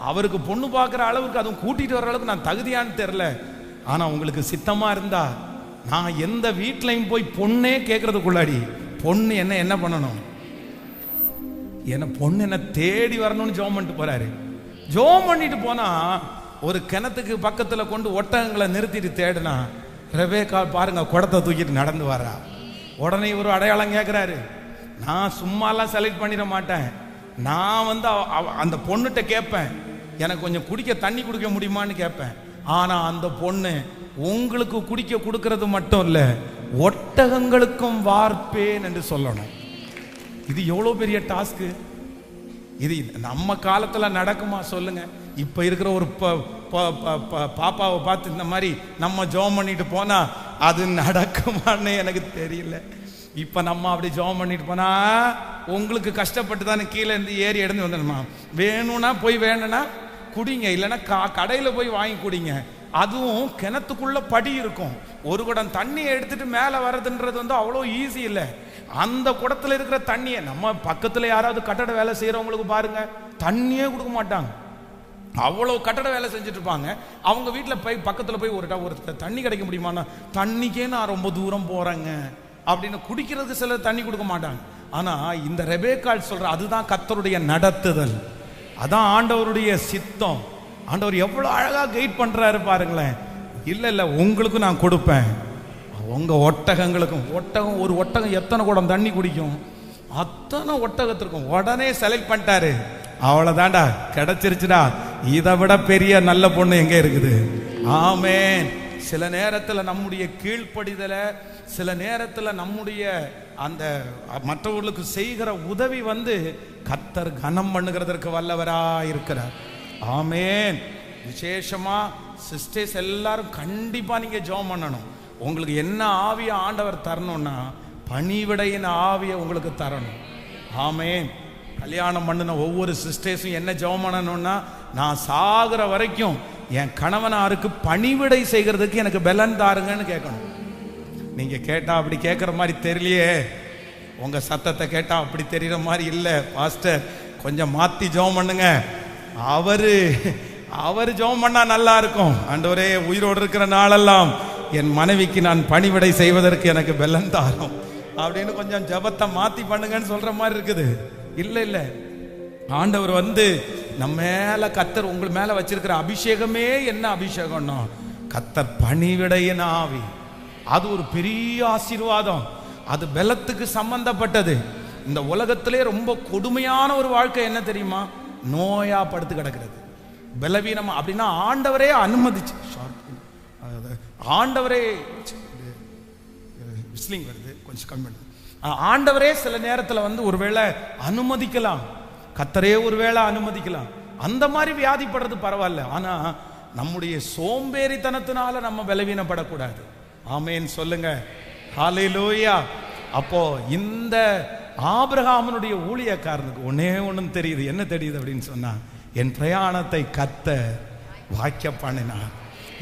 அவருக்கு பொண்ணு பார்க்குற அளவுக்கு அதுவும் கூட்டிட்டு வர அளவுக்கு நான் தகுதியான்னு தெரியல, ஆனா உங்களுக்கு சித்தமா இருந்தா நான் எந்த வீட்லையும் போய் பொண்ணே கேட்கறதுக்குள்ளாடி பொண்ணு என்ன பண்ணணும், பொண்ணு என்ன தேடி வரணும்னு ஜெபம் பண்ணிட்டு போறாரு. ஜெபம் பண்ணிட்டு போனா ஒரு கிணத்துக்கு பக்கத்துல கொண்டு ஒட்டகங்களை நிறுத்திட்டு தேடுனா ரெபேக்கா பாருங்க குடத்தை தூக்கிட்டு நடந்து வரா. உடனே ஒரு அடையாளம் கேட்கிறாரு, நான் சும்மாலாம் செலக்ட் பண்ணிட மாட்டேன், நான் அந்த பொண்ணுகிட்ட கேட்பேன், எனக்கு கொஞ்சம் குடிக்க தண்ணி குடிக்க முடியுமான்னு கேட்பேன், ஆனா அந்த பொண்ணு உங்களுக்கு குடிக்க கொடுக்கறது மட்டும் இல்ல, ஒட்டகங்களுக்கும் வார்ப்பேன் என்று சொல்லணும். இது எவ்வளவு பெரிய டாஸ்க். இது நம்ம காலத்துல நடக்குமா சொல்லுங்க? இப்ப இருக்கிற ஒரு பாப்பாவை பார்த்து இந்த மாதிரி நம்ம ஜெபம் பண்ணிட்டு போனா அது நடக்குமான்னு எனக்கு தெரியல. இப்ப நம்ம அப்படி ஜெபம் பண்ணிட்டு போனா உங்களுக்கு கஷ்டப்பட்டு தானே கீழே இருந்து ஏறி எடுத்து வந்துடணுமா, வேணும்னா போய் வேணும்னா குடிங்க, இல்லைன்னா கடையில போய் வாங்கி குடிங்க. அதுவும் கிணத்துக்குள்ள படி இருக்கும், ஒரு குடம் தண்ணியை எடுத்துட்டு மேல வர்றதுன்றது அவ்வளோ ஈஸி இல்லை. அந்த குடத்துல இருக்கிற தண்ணியை நம்ம பக்கத்துல யாராவது கட்டட வேலை செய்யறவங்களுக்கு பாருங்க, தண்ணியே கொடுக்க மாட்டாங்க, அவ்வளவு கட்டட வேலை செஞ்சுட்டு இருப்பாங்க. அவங்க வீட்டில் போய் பக்கத்துல போய் ஒரு தண்ணி கிடைக்க முடியுமாண்ணா, தண்ணிக்கே நான் ரொம்ப தூரம் போறேங்க அப்படின்னு குடிக்கிறதுக்கு சிலர் தண்ணி கொடுக்க மாட்டாங்க. ஆனா இந்த ரெபேக்காள் சொல்ற அதுதான் கர்த்தருடைய நடத்துதல், அதான் ஆண்டவருடைய சித்தம். ஆண்டவர் எவ்வளவு அழகா கைட் பண்றாரு பாருங்களேன். இல்ல உங்களுக்கு நான் கொடுப்பேன், உங்க ஒட்டகங்களுக்கும். ஒரு ஒட்டகம் எத்தனை குடம் தண்ணி குடிக்கும், அத்தனை ஒட்டகத்திற்கும். உடனே செலக்ட் பண்ணிட்டாரு, அவ்வளவுதான்டா கிடைச்சிருச்சுடா, இதை விட பெரிய நல்ல பொண்ணு எங்க இருக்குது. ஆமென். சில நேரத்துல நம்முடைய கீழ்ப்படிதல, சில நேரத்துல நம்முடைய அந்த மற்றவர்களுக்கு செய்கிற உதவி கர்த்தர் கனம் பண்ணுகிறதற்கு வல்லவரா இருக்கிறார். ஆமென். விசேஷமா சிஸ்டர்ஸ் எல்லாரும் கண்டிப்பா நீங்க ஜெபம் பண்ணணும். உங்களுக்கு என்ன ஆவிய ஆண்டவர் தரணும்னா பணிவிடையின் ஆவிய உங்களுக்கு தரணும். ஆமென். கல்யாணம் பண்ணின ஒவ்வொரு சிஸ்டர்ஸும் என்ன ஜெபம் பண்ணணும்னா, நான் சாகுற வரைக்கும் என் கணவனாருக்கு பணிவிடை செய்கிறதுக்கு எனக்கு பலன் தாருங்கன்னு கேட்கணும். நீங்க கேட்டா அப்படி கேட்கிற மாதிரி தெரியலையே, உங்க சத்தத்தை கேட்டா அப்படி தெரியற மாதிரி இல்லை பாஸ்டர், கொஞ்சம் மாத்தி ஜெபம் பண்ணுங்க. அவரு ஜெபம் பண்ணா நல்லா இருக்கும். ஆண்டவரே உயிரோடு இருக்கிற நாளெல்லாம் என் மனைவிக்கு நான் பணிவிடை செய்வதற்கு எனக்கு பலன் தாரும் அப்படின்னு கொஞ்சம் ஜெபத்தை மாத்தி பண்ணுங்கன்னு சொல்ற மாதிரி இருக்குது. இல்ல ஆண்டவர் நம்ம மேல கர்த்தர் உங்கள் மேல வச்சிருக்கிற அபிஷேகமே என்ன அபிஷேகம்னா கர்த்தர் பணிவிடையின் ஆவி. அது ஒரு பெரிய ஆசீர்வாதம், அது பலத்துக்கு சம்பந்தப்பட்டது. இந்த உலகத்திலே ரொம்ப கொடுமையான ஒரு வாழ்க்கை என்ன தெரியுமா? நோயா படுத்து கிடக்கிறது, பலவீனமா. அப்படின்னா ஆண்டவரே அனுமதிச்சு, ஆண்டவரே விஸ்லிங் வருது கொஞ்சம் கம்மி பண்ணுது. ஆண்டவரே சில நேரத்தில் ஒருவேளை அனுமதிக்கலாம், கர்த்தரே ஒருவேளை அனுமதிக்கலாம். அந்த மாதிரி வியாதிப்படுறது பரவாயில்ல, ஆனா நம்முடைய சோம்பேறித்தனத்தினால நம்ம பலவீனப்படக்கூடாது. ஆமென் சொல்லுங்க. ஹல்லேலூயா. அப்போ இந்த ஆபிரகாமுடைய ஊழியக்காரனுக்கு ஒன்னே ஒண்ணும் தெரியுது. என்ன தெரியுது அப்படின்னு சொன்னா, என் பிரயாணத்தை கர்த்தர் வாக்கிய பண்ணினார்.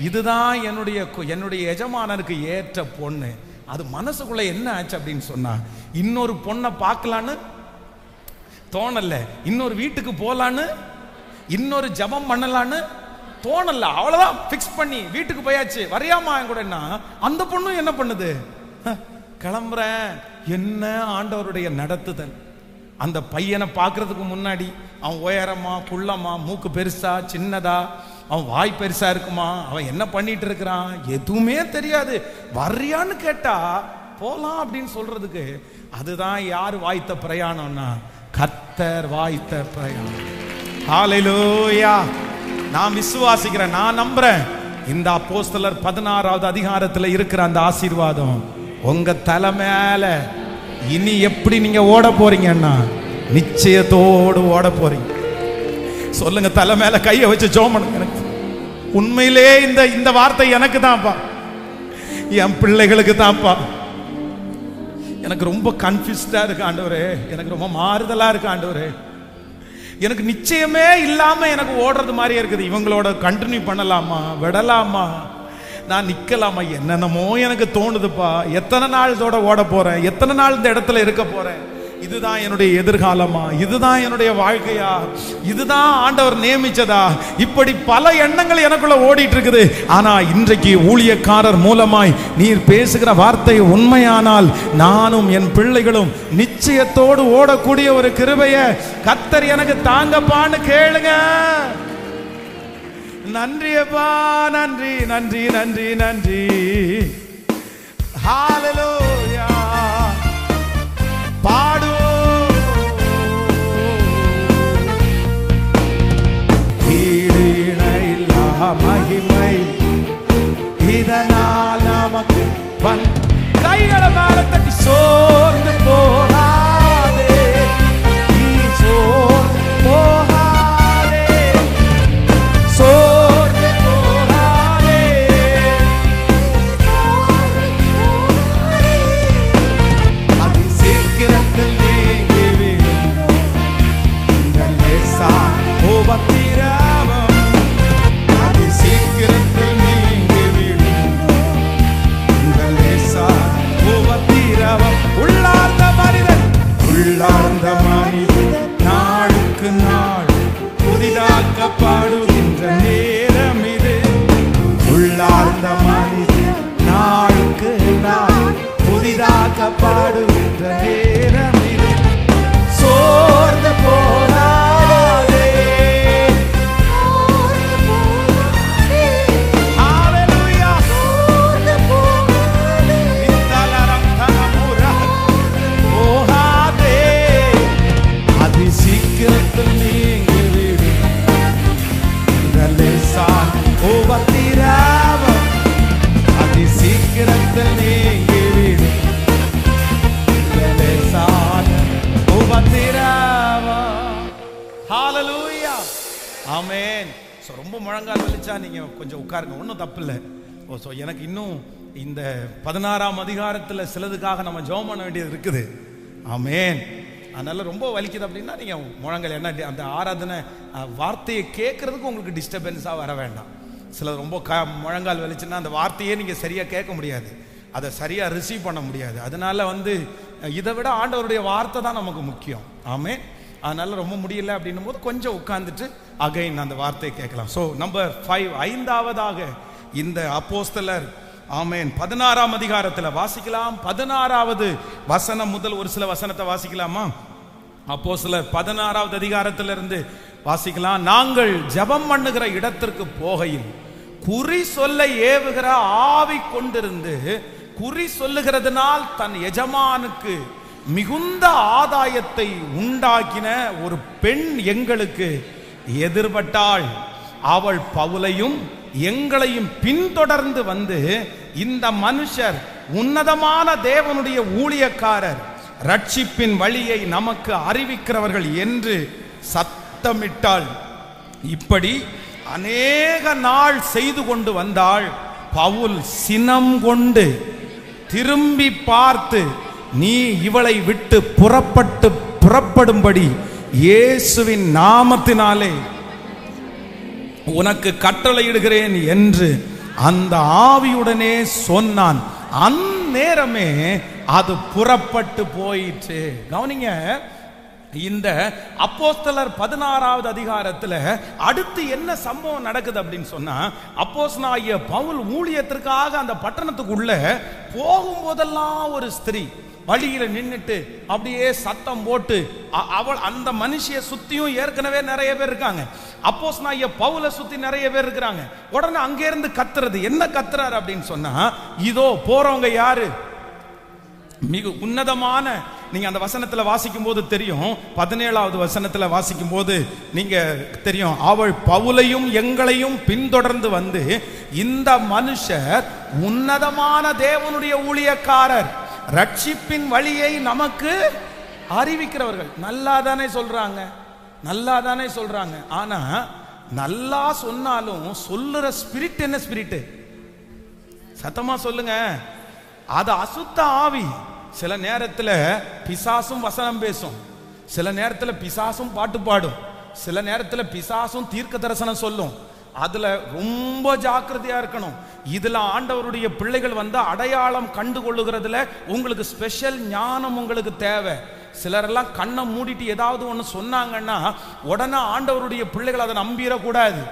இதுதான் என்னுடைய எஜமானனுக்கு ஏற்ற பொண்ணு. அது மனசுக்குள்ள என்ன ஆச்சு அப்படின்னு சொன்னா, இன்னொரு பொண்ணை பார்க்கலான்னு தோணல, இன்னொரு வீட்டுக்கு போலான்னு, இன்னொரு ஜபம் பண்ணலான்னு தோணல. அவ்வளவுதான் பிக்ஸ் பண்ணி வீட்டுக்கு போயாச்சு. வரையாமா என் கூட. அந்த பொண்ணும் என்ன பண்ணுது, கிளம்புறேன், என்ன ஆண்டவருடைய நடத்துதல்! அந்த பையனை பார்க்கறதுக்கு முன்னாடி அவன் உயரமா, குள்ளமா, மூக்கு பெருசா சின்னதா, அவன் வாய் பெருசா இருக்குமா, அவன் என்ன பண்ணிட்டு இருக்கிறான் எதுவுமே தெரியாது. வர்றியான்னு கேட்டா போலாம் அப்படின்னு சொல்றதுக்கு அதுதான் யார் வாய்த்த பிரயாணம்னா கர்த்தர் வாய்த்த பிரயாணம். ஹல்லேலூயா! நான் விசுவாசிக்கிறேன், நான் நம்புறேன். இந்த அப்போஸ்தலர் 16வது அதிகாரத்தில் இருக்கிற அந்த ஆசீர்வாதம் உங்க தலை மேல இனி எப்படி நீங்க ஓட போறீங்கன்னா நிச்சயத்தோடு ஓட போறீங்க. சொல்லுங்க, தலை மேல கையை வச்சு ஜெபம் பண்ணுங்க. எனக்கு உண்மையிலே இந்த வார்த்தை எனக்கு தான்ப்பா, என் பிள்ளைகளுக்கு தான்ப்பா. எனக்கு ரொம்ப கன்ஃபியூஸ்டா இருக்கு ஆண்டவரே, எனக்கு ரொம்ப மாறுதலா இருக்கு ஆண்டவரே. எனக்கு நிச்சயமே இல்லாம எனக்கு ஓடுறது மாதிரி இருக்குது. இவங்களோட கண்டினியூ பண்ணலாமா, விடலாமா, நான் நிக்கலாமா, என்னென்னமோ எனக்கு தோணுதுப்பா. எத்தனை நாள் இதோட ஓட போறேன், எத்தனை நாள் இந்த இடத்துல இருக்க போறேன்? இதுதான் என்னுடைய எதிர்காலமா, இதுதான் என்னுடைய வாழ்க்கையா, இதுதான் ஆண்டவர் நியமிச்சதா? இப்படி பல எண்ணங்கள் எனக்குள்ள ஓடிட்டு இருக்குது. ஆனா இன்றைக்கு ஊழியக்காரர் மூலமாய் நீர் பேசுகிற வார்த்தை உண்மையானால் நானும் என் பிள்ளைகளும் நிச்சயத்தோடு ஓடக்கூடிய ஒரு கிருபையை கர்த்தர் எனக்கு தாங்கப்பான்னு கேளுங்க. நன்றி அப்பா, நன்றி நன்றி நன்றி நன்றி. ஹல்லேலூயா! பாடு மகிமை இதனால் நமக்கு கைகளை மேல தட்டி சோர்ந்து போகாதே, நீ சோர்ந்து போகாதே, சோர்ந்து போகாதே. அது சீக்கிரத்தில் நீங்கிவிடும். இந்த லேசா உபத்திரவம் அது சீக்கிரத்தில் நீங்கிவிடும். இந்த லேசா உபத்திரவம் உள்ளார்ந்த மனிதன் நாளுக்கு நாள் புதிதாக்கப்படுகின்ற நேரம் இது. உள்ளார்ந்த மனிதன் நாளுக்கு நாள் புதிதாக்கப்படுகின்ற நேரம் இது. சோர்ந்து போகாதே. ஹல்லேலூயா! போகாதே, அது சீக்கிரத்தில் நீங்கிவிடும். இந்த லேசான உபத்திரவம் அது சீக்கிரத்தில் நீங்கிவிடும். இந்த லேசான உபத்திரவம். ஹல்லேலூயா! ஆமென். ரொம்ப முழங்கால் வலிச்சா நீங்க கொஞ்சம் உட்காருங்க, ஒன்றும் தப்பு இல்லை. எனக்கு இன்னும் இந்த 16ஆம் அதிகாரத்தில் சிலதுக்காக நம்ம ஜெபம் பண்ண வேண்டியது இருக்குது. ஆமென். அதனால ரொம்ப வலிக்குது அப்படின்னா நீங்க முழங்கால், என்ன அந்த ஆராதனை வார்த்தையை கேட்கறதுக்கு உங்களுக்கு டிஸ்டர்பன்ஸாக வர வேண்டாம். சிலது ரொம்ப முழங்கால் வலிச்சுன்னா அந்த வார்த்தையே நீங்க சரியா கேட்க முடியாது, அதை சரியா ரிசீவ் பண்ண முடியாது. அதனால இதை விட ஆண்டவருடைய வார்த்தை தான் நமக்கு முக்கியம். ஆமென். அதனால ரொம்ப முடியல அப்படின்னும் போது கொஞ்சம் உட்கார்ந்துட்டு அகைன் அந்த வார்த்தையை கேட்கலாம். ஸோ நம்பர் 5, 5ஆவதாக இந்த அப்போஸ்தலர் ஆமென் 16ஆம் அதிகாரத்தில் வாசிக்கலாம். 16வது வசனம் முதல் ஒரு சில வசனத்தை வாசிக்கலாமா? அப்போஸ்தலர் 16வது அதிகாரத்திலிருந்து வாசிக்கலாம். நாங்கள் ஜெபம் பண்ணுகிற இடத்திற்கு போகையில் குறி சொல்ல ஏவுகிற ஆவி கொண்டிருந்து குறி சொல்லுகிறதுனால் தன் எஜமானுக்கு மிகுந்த ஆதாயத்தை உண்டாக்கின ஒரு பெண் எங்களுக்கு எதிர்பட்டாள். அவள் பவுலையும் எங்களையும் பின்தொடர்ந்து வந்து, இந்த மனுஷர் உன்னதமான தேவனுடைய ஊழியக்காரர், ரட்சிப்பின் வழியை நமக்கு அறிவிக்கிறவர்கள் என்று சத்தமிட்டாள். இப்படி அநேக நாள் செய்து கொண்டு வந்தாள். பவுல் சினம் கொண்டு திரும்பி பார்த்து, நீ இவளை விட்டு புறப்படும்படி இயேசுவின் நாமத்தினாலே உனக்கு கட்டளையிடுகிறேன் என்று அந்த ஆவியுடனே சொன்னான். அந்நேரமே அது புறப்பட்டு போயிற்று. கவனிங்க, இந்த அப்போஸ்தலர் 16வது அதிகாரத்துல அடுத்து என்ன சம்பவம் நடக்குது அப்படின்னு சொன்னா, அப்போஸ்தலனாகிய பவுல் ஊழியத்திற்காக அந்த பட்டணத்துக்குள்ள போகும்போதெல்லாம் ஒரு ஸ்திரீ வழியில நின்னுட்டு அப்படியே சத்தம் போட்டு அவள் அந்த மனுஷிய சுத்தியும் ஏற்கனவே நிறைய பேர் இருக்காங்க. அப்போஸ்தலனாகிய பவுலை சுத்தி நிறைய பேர் இருக்கிறாங்க. உடனே அங்கே இருந்து கத்துறது, என்ன கத்துறாரு அப்படின்னு சொன்னா, இதோ போறவங்க யாரு? மிக உன்னதமான, நீங்க அந்த வசனத்துல வாசிக்கும் போது தெரியும், 17வது வசனத்துல வாசிக்கும் போது நீங்க தெரியும், அவள் பவுலையும் எங்களையும் பின்தொடர்ந்து வந்து இந்த மனுஷர் உன்னதமான தேவனுடைய ஊழியக்காரர், ரட்சிப்பின் வழியை நமக்கு அறிவிக்கிறவர்கள். நல்லாதானே சொல்றாங்க, நல்லாதானே சொல்றாங்க. ஆனா நல்லா சொன்னாலும் சொல்லுற ஸ்பிரிட் என்ன ஸ்பிரிட்? சத்தமா சொல்லுங்க. அது அசுத்த ஆவி. சில நேரத்தில் பிசாசும் வசனம் பேசும், சில நேரத்தில் பிசாசும் பாட்டு பாடும், சில நேரத்தில் பிசாசும் தீர்க்க தரிசனம் சொல்லும். அதுல ரொம்ப ஜாக்கிரதையா இருக்கணும். இதுல ஆண்டவருடைய பிள்ளைகள் வந்து அடையாளம் கண்டு கொள்ளுகிறதுல உங்களுக்கு ஸ்பெஷல் ஞானம் உங்களுக்கு தேவை. சிலரெல்லாம் கண்ணை மூடிட்டு ஏதாவது ஒன்று சொன்னாங்கன்னா உடனே ஆண்டவருடைய பிள்ளைகள் அதை நம்பிடக்கூடாது,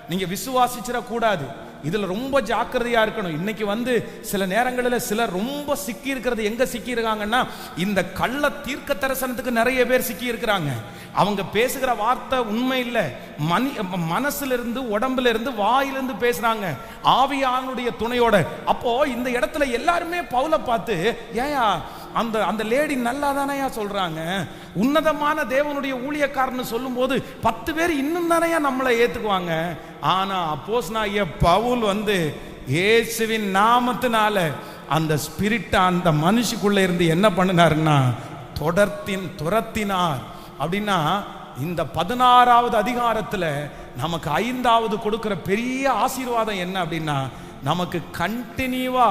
நீங்க விசுவாசிச்சிடக்கூடாது. இதுல ரொம்ப ஜாக்கிரதையா இருக்கணும். இன்னைக்கு வந்து சில நேரங்களில் சிலர் ரொம்ப சிக்கி இருக்கிறது எங்க சிக்கி இருக்காங்கன்னா, இந்த கள்ள தீர்க்க தரிசனத்துக்கு நிறைய பேர் சிக்கி இருக்கிறாங்க. அவங்க பேசுகிற வார்த்தை உண்மை இல்லை, மனசுல இருந்து உடம்புல இருந்து வாயிலிருந்து பேசுறாங்க ஆவியானுடைய துணையோட. அப்போ இந்த இடத்துல எல்லாருமே பவுலை பார்த்து, ஏயா அந்த அந்த லேடி நல்லா தானையா சொல்றாங்க, உன்னதமான தேவனுடைய ஊழியக்காரன்னு சொல்லும் போது 10 பேர் இன்னும் தானையா நம்மளை ஏத்துக்குவாங்க. ஆனா அப்போஸ்தலனாகிய பவுல் வந்து இயேசுவின் நாமத்தினால அந்த ஸ்பிரிட் அந்த மனுஷிக்குள்ள இருந்து என்ன பண்ணினாருன்னா துரத்தினார். அப்படின்னா இந்த 16வது அதிகாரத்துல நமக்கு 5வது கொடுக்கிற பெரிய ஆசீர்வாதம் என்ன அப்படின்னா, நமக்கு கண்டினியூவா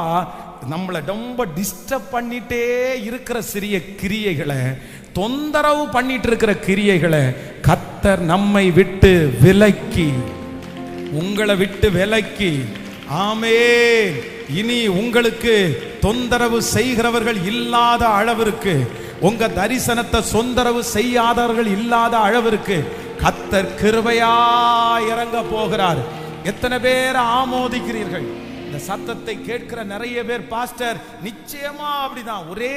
நம்மளை ரொம்ப டிஸ்டர்ப் பண்ணிட்டே இருக்கிற சிறிய கிரியைகளை, தொந்தரவு பண்ணிட்டு இருக்கிற கிரியைகளை கர்த்தர் நம்மை விட்டு விலக்கி, உங்களை விட்டு விலக்கி, ஆமென், இனி உங்களுக்கு தொந்தரவு செய்கிறவர்கள் இல்லாத அளவிற்கு, உங்க தரிசனத்தை தொந்தரவு செய்யாதவர்கள் இல்லாத அளவிற்கு கர்த்தர் கிருபையா இறங்க போகிறார். எத்தனை பேர் ஆமோதிக்கிறீர்கள்? இந்த சத்தத்தை கேட்கிற நிறைய பேர், பாஸ்டர் நிச்சயமா அப்படிதான், ஒரே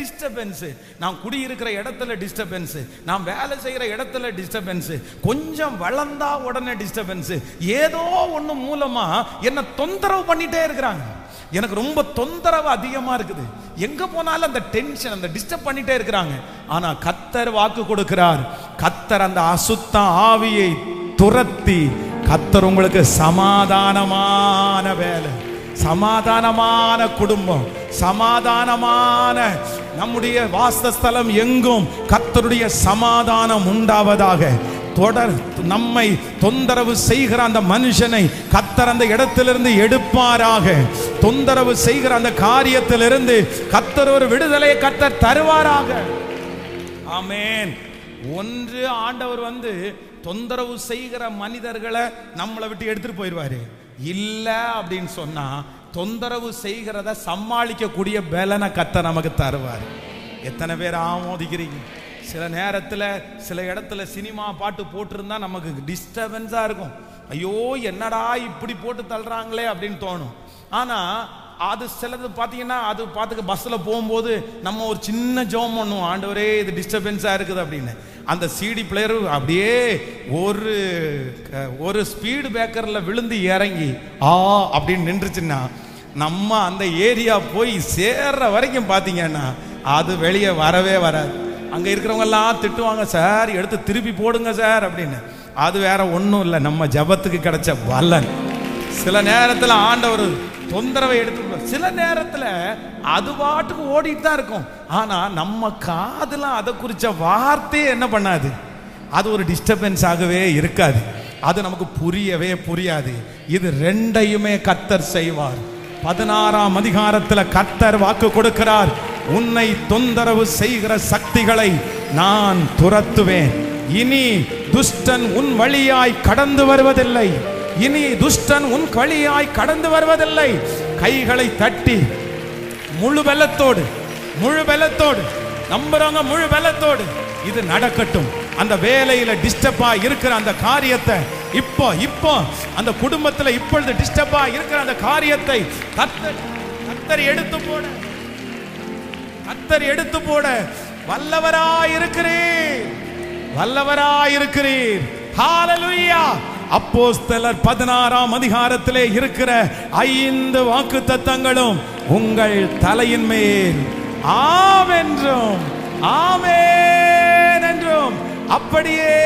டிஸ்டர்பன்ஸ், நான் குடியிருக்கிற இடத்துல டிஸ்டர்பன்ஸ், நான் வேலை செய்கிற இடத்துல டிஸ்டர்பன்ஸ், கொஞ்சம் வளர்ந்தா உடனே டிஸ்டர்பன்ஸ், ஏதோ ஒண்ணு மூலமா என்ன தொந்தரவு பண்ணிட்டே இருக்கிறாங்க. எனக்கு ரொம்ப தொந்தரவு அதிகமா இருக்குது, எங்க போனாலும் அந்த டென்ஷன், அந்த டிஸ்டர்ப் பண்ணிட்டே இருக்கிறாங்க. ஆனா கர்த்தர் வாக்கு கொடுக்கிறார், கர்த்தர் அந்த அசுத்த ஆவியை துரத்தி, கர்த்தர் உங்களுக்கு சமாதானமான வேலை, சமாதானமான குடும்பம், சமாதானமான நம்முடைய வாசஸ்தலம் எங்கும் கர்த்தருடைய சமாதானம் உண்டாவதாக. தொடர் நம்மை தொந்தரவு செய்கிற அந்த மனுஷனை கர்த்தர் அந்த இடத்திலிருந்து எடுப்பாராக. தொந்தரவு செய்கிற அந்த காரியத்திலிருந்து கர்த்தர் ஒரு விடுதலையை கர்த்தர் தருவாராக. ஆமென். ஒன்று, ஆண்டவர் வந்து தொந்தரவு செய்கிற மனிதர்களை நம்மளை விட்டு எடுத்துட்டு போயிடுவாரு. இல்ல அப்படின்னு சொன்னா தொந்தரவு செய்கிறத சமாளிக்கக்கூடிய பலனை கர்த்தர் நமக்கு தருவார். எத்தனை பேர் ஆமோதிக்கிறீங்க? சில நேரத்தில் சில இடத்துல சினிமா பாட்டு போட்டிருந்தா நமக்கு டிஸ்டர்பன்ஸா இருக்கும். ஐயோ என்னடா இப்படி போட்டு தள்ளுறாங்களே அப்படின்னு தோணும். ஆனா அது சிலது பார்த்தீங்கன்னா, அது பார்த்துக்க பஸ்ஸில் போகும்போது நம்ம ஒரு சின்ன ஜெபம் பண்ணுவோம், ஆண்டவரே இது டிஸ்டர்பன்ஸாக இருக்குது அப்படின்னு. அந்த சிடி பிளேயர் அப்படியே ஒரு ஸ்பீடு பிரேக்கரில் விழுந்து இறங்கி அப்படின்னு நின்றுச்சுன்னா, நம்ம அந்த ஏரியா போய் சேர்ற வரைக்கும் பார்த்தீங்கன்னா அது வெளியே வரவே வராது. அங்கே இருக்கிறவங்க எல்லாம் திட்டுவாங்க, சார் எடுத்து திருப்பி போடுங்க சார் அப்படின்னு. அது வேற ஒன்றும் இல்லை, நம்ம ஜபத்துக்கு கிடைச்ச பலன். சில நேரத்தில் ஆண்டவர் தொந்தரவை எடுத்து, சில நேரத்தில் அது பாட்டுக்கு ஓடிட்டு தான் இருக்கும். ஆனா நம்ம காதுல அதை குறிச்ச வார்த்தையே என்ன பண்ணாது, அது ஒரு டிஸ்டர்பன்ஸ் ஆகவே இருக்காது, அது நமக்கு புரியவே புரியாது. இது ரெண்டையுமே கர்த்தர் செய்வார். 16ஆம் அதிகாரத்தில் கர்த்தர் வாக்கு கொடுக்கிறார், உன்னை தொந்தரவு செய்கிற சக்திகளை நான் துரத்துவேன். இனி துஷ்டன் உன் வழியாய் கடந்து வருவதில்லை, இனி துஷ்டன் உன் வழியாய் கடந்து வருவதில்லை. கைகளை தட்டி முழு பலத்தோடு, முழு பலத்தோடு நம்புறவங்க முழு பலத்தோடு இது நடக்கட்டும். அந்த வேலையில டிஸ்டர்பா இருக்கிற அந்த காரியத்தை இப்போ அந்த குடும்பத்தில் இப்பொழுது டிஸ்டர்பா இருக்கிற அந்த காரியத்தை கர்த்தர் எடுத்து போட, கர்த்தர் எடுத்து போட வல்லவராயிருக்கிறீர், வல்லவராயிருக்கிறீர். ஹalleluya. அப்போஸ்தலர் 16ஆம் அதிகாரத்திலே இருக்கிற 5 வாக்குத்தத்தங்களும் உங்கள் தலையின் மேல் ஆம் என்றும் ஆமென் என்றும் அப்படியே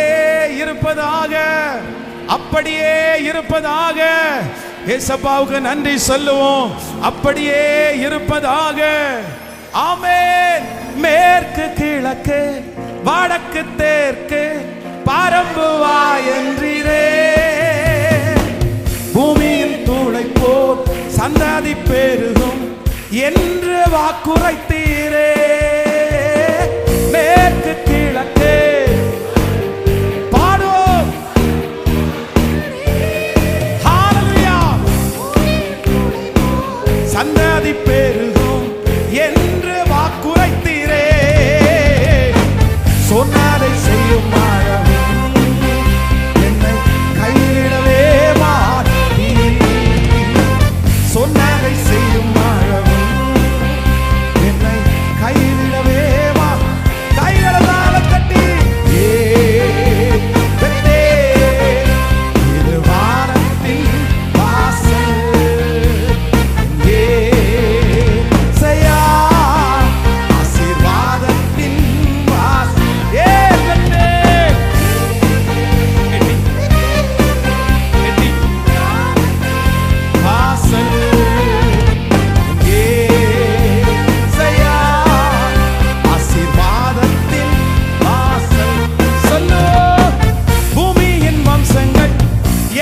இருப்பதாக, அப்படியே இருப்பதாக. ஏசப்பாவுக்கு நன்றி சொல்லுவோம். அப்படியே இருப்பதாக. ஆமென். மேற்கு கிழக்கு வடக்கு தெற்கு பரம்புவா என்றீரே, பூமியின் தூளை போல் சந்ததி பெருகும் என்று வாக்குரைத்தீரே. மேற்கு கிழக்கு பாடுவோம். ஹalleluya. சந்ததி பெருகும் என்று வாக்குரைத்தீரே. சொன்னதை செய்யும் ஆழவும் என்னை கைவிடவே மாட்டீர். சொன்னதை செய்யும் ஆழவும் என்னை கைவிடவே கைகள தட்டி இது வானத்தின் வாசல் செய்யா ஆசீர்வாதத்தின் வாசல் வாசல் செய்யா ஆசீர்வாதத்தின் வாசல். சொல்லு. பூமியின் வம்சங்கள்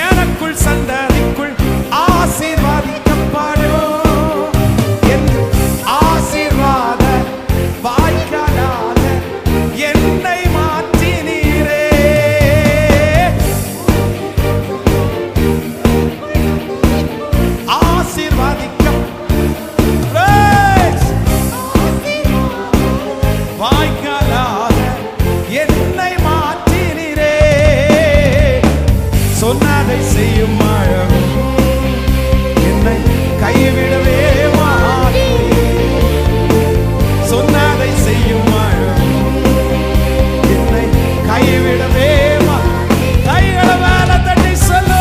எனக்குள் சந்ததிக்குள் ஆசீர்வாதிக்கப்படும் என்று ஆசீர்வாத வாய்க்காலாக என்னை மாற்றினீரே. ஆசீர்வாதிக்க வாய்க்காலாக என்னை மாற்றினீரே. சொன்னதை செய்யும் அழகும் என்னை கைவிடவே மாட்டீர். சொன்னதை செய்யும் அழகும் என்னை கைவிடவே கைகளை மேல தட்டி சொல்லு.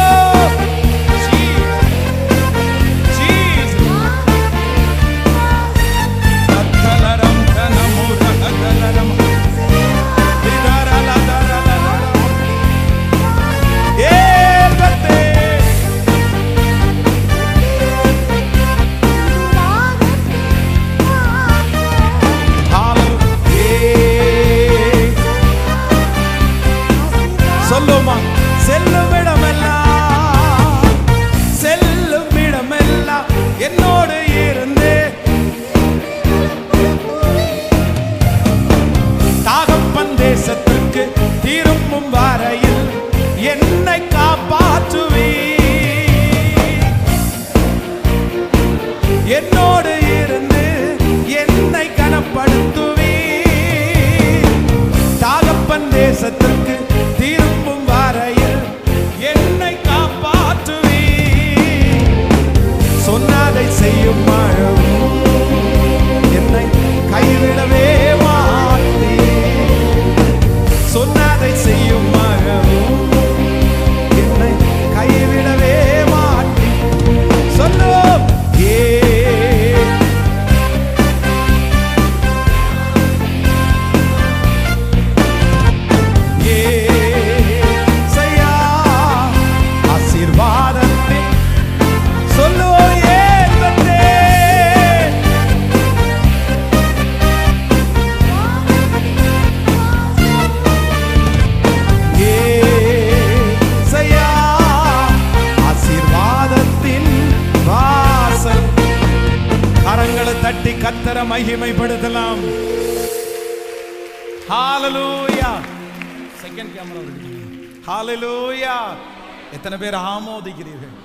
சொல்லுமா. செல்லும் இடமெல்லாம், செல்லும் இடமெல்லாம் என்னோடு இருந்து தகப்பன் தேசத்திற்கு திரும்பும் வரையில் என்னை காப்பாற்றுவீ. என்னோடு இருந்து என்னை கனப்படுத்துவீ. தகப்பன் தேசத்திற்கு திரும்பும் வரையில் என்னை காப்பாற்றுவீ. சொன்னதை செய்யும் அழகும் என்னை கைவிடவே மாட்டீர். சொன்னதை செய்யும் அழகும் என்னை கைவிடவே மாட்டீர். சொல்லு. ஆசீர்வாதத்தின் சொல்லுவோம். ஆசீர்வாதத்தின் வாசல். கரங்களை தட்டி கர்த்தரை மகிமைப்படுத்தலாம். ஹalleluya. Second camera. ஹalleluya. எத்தனை பேர் ஆமோதிக்கிறீர்கள்?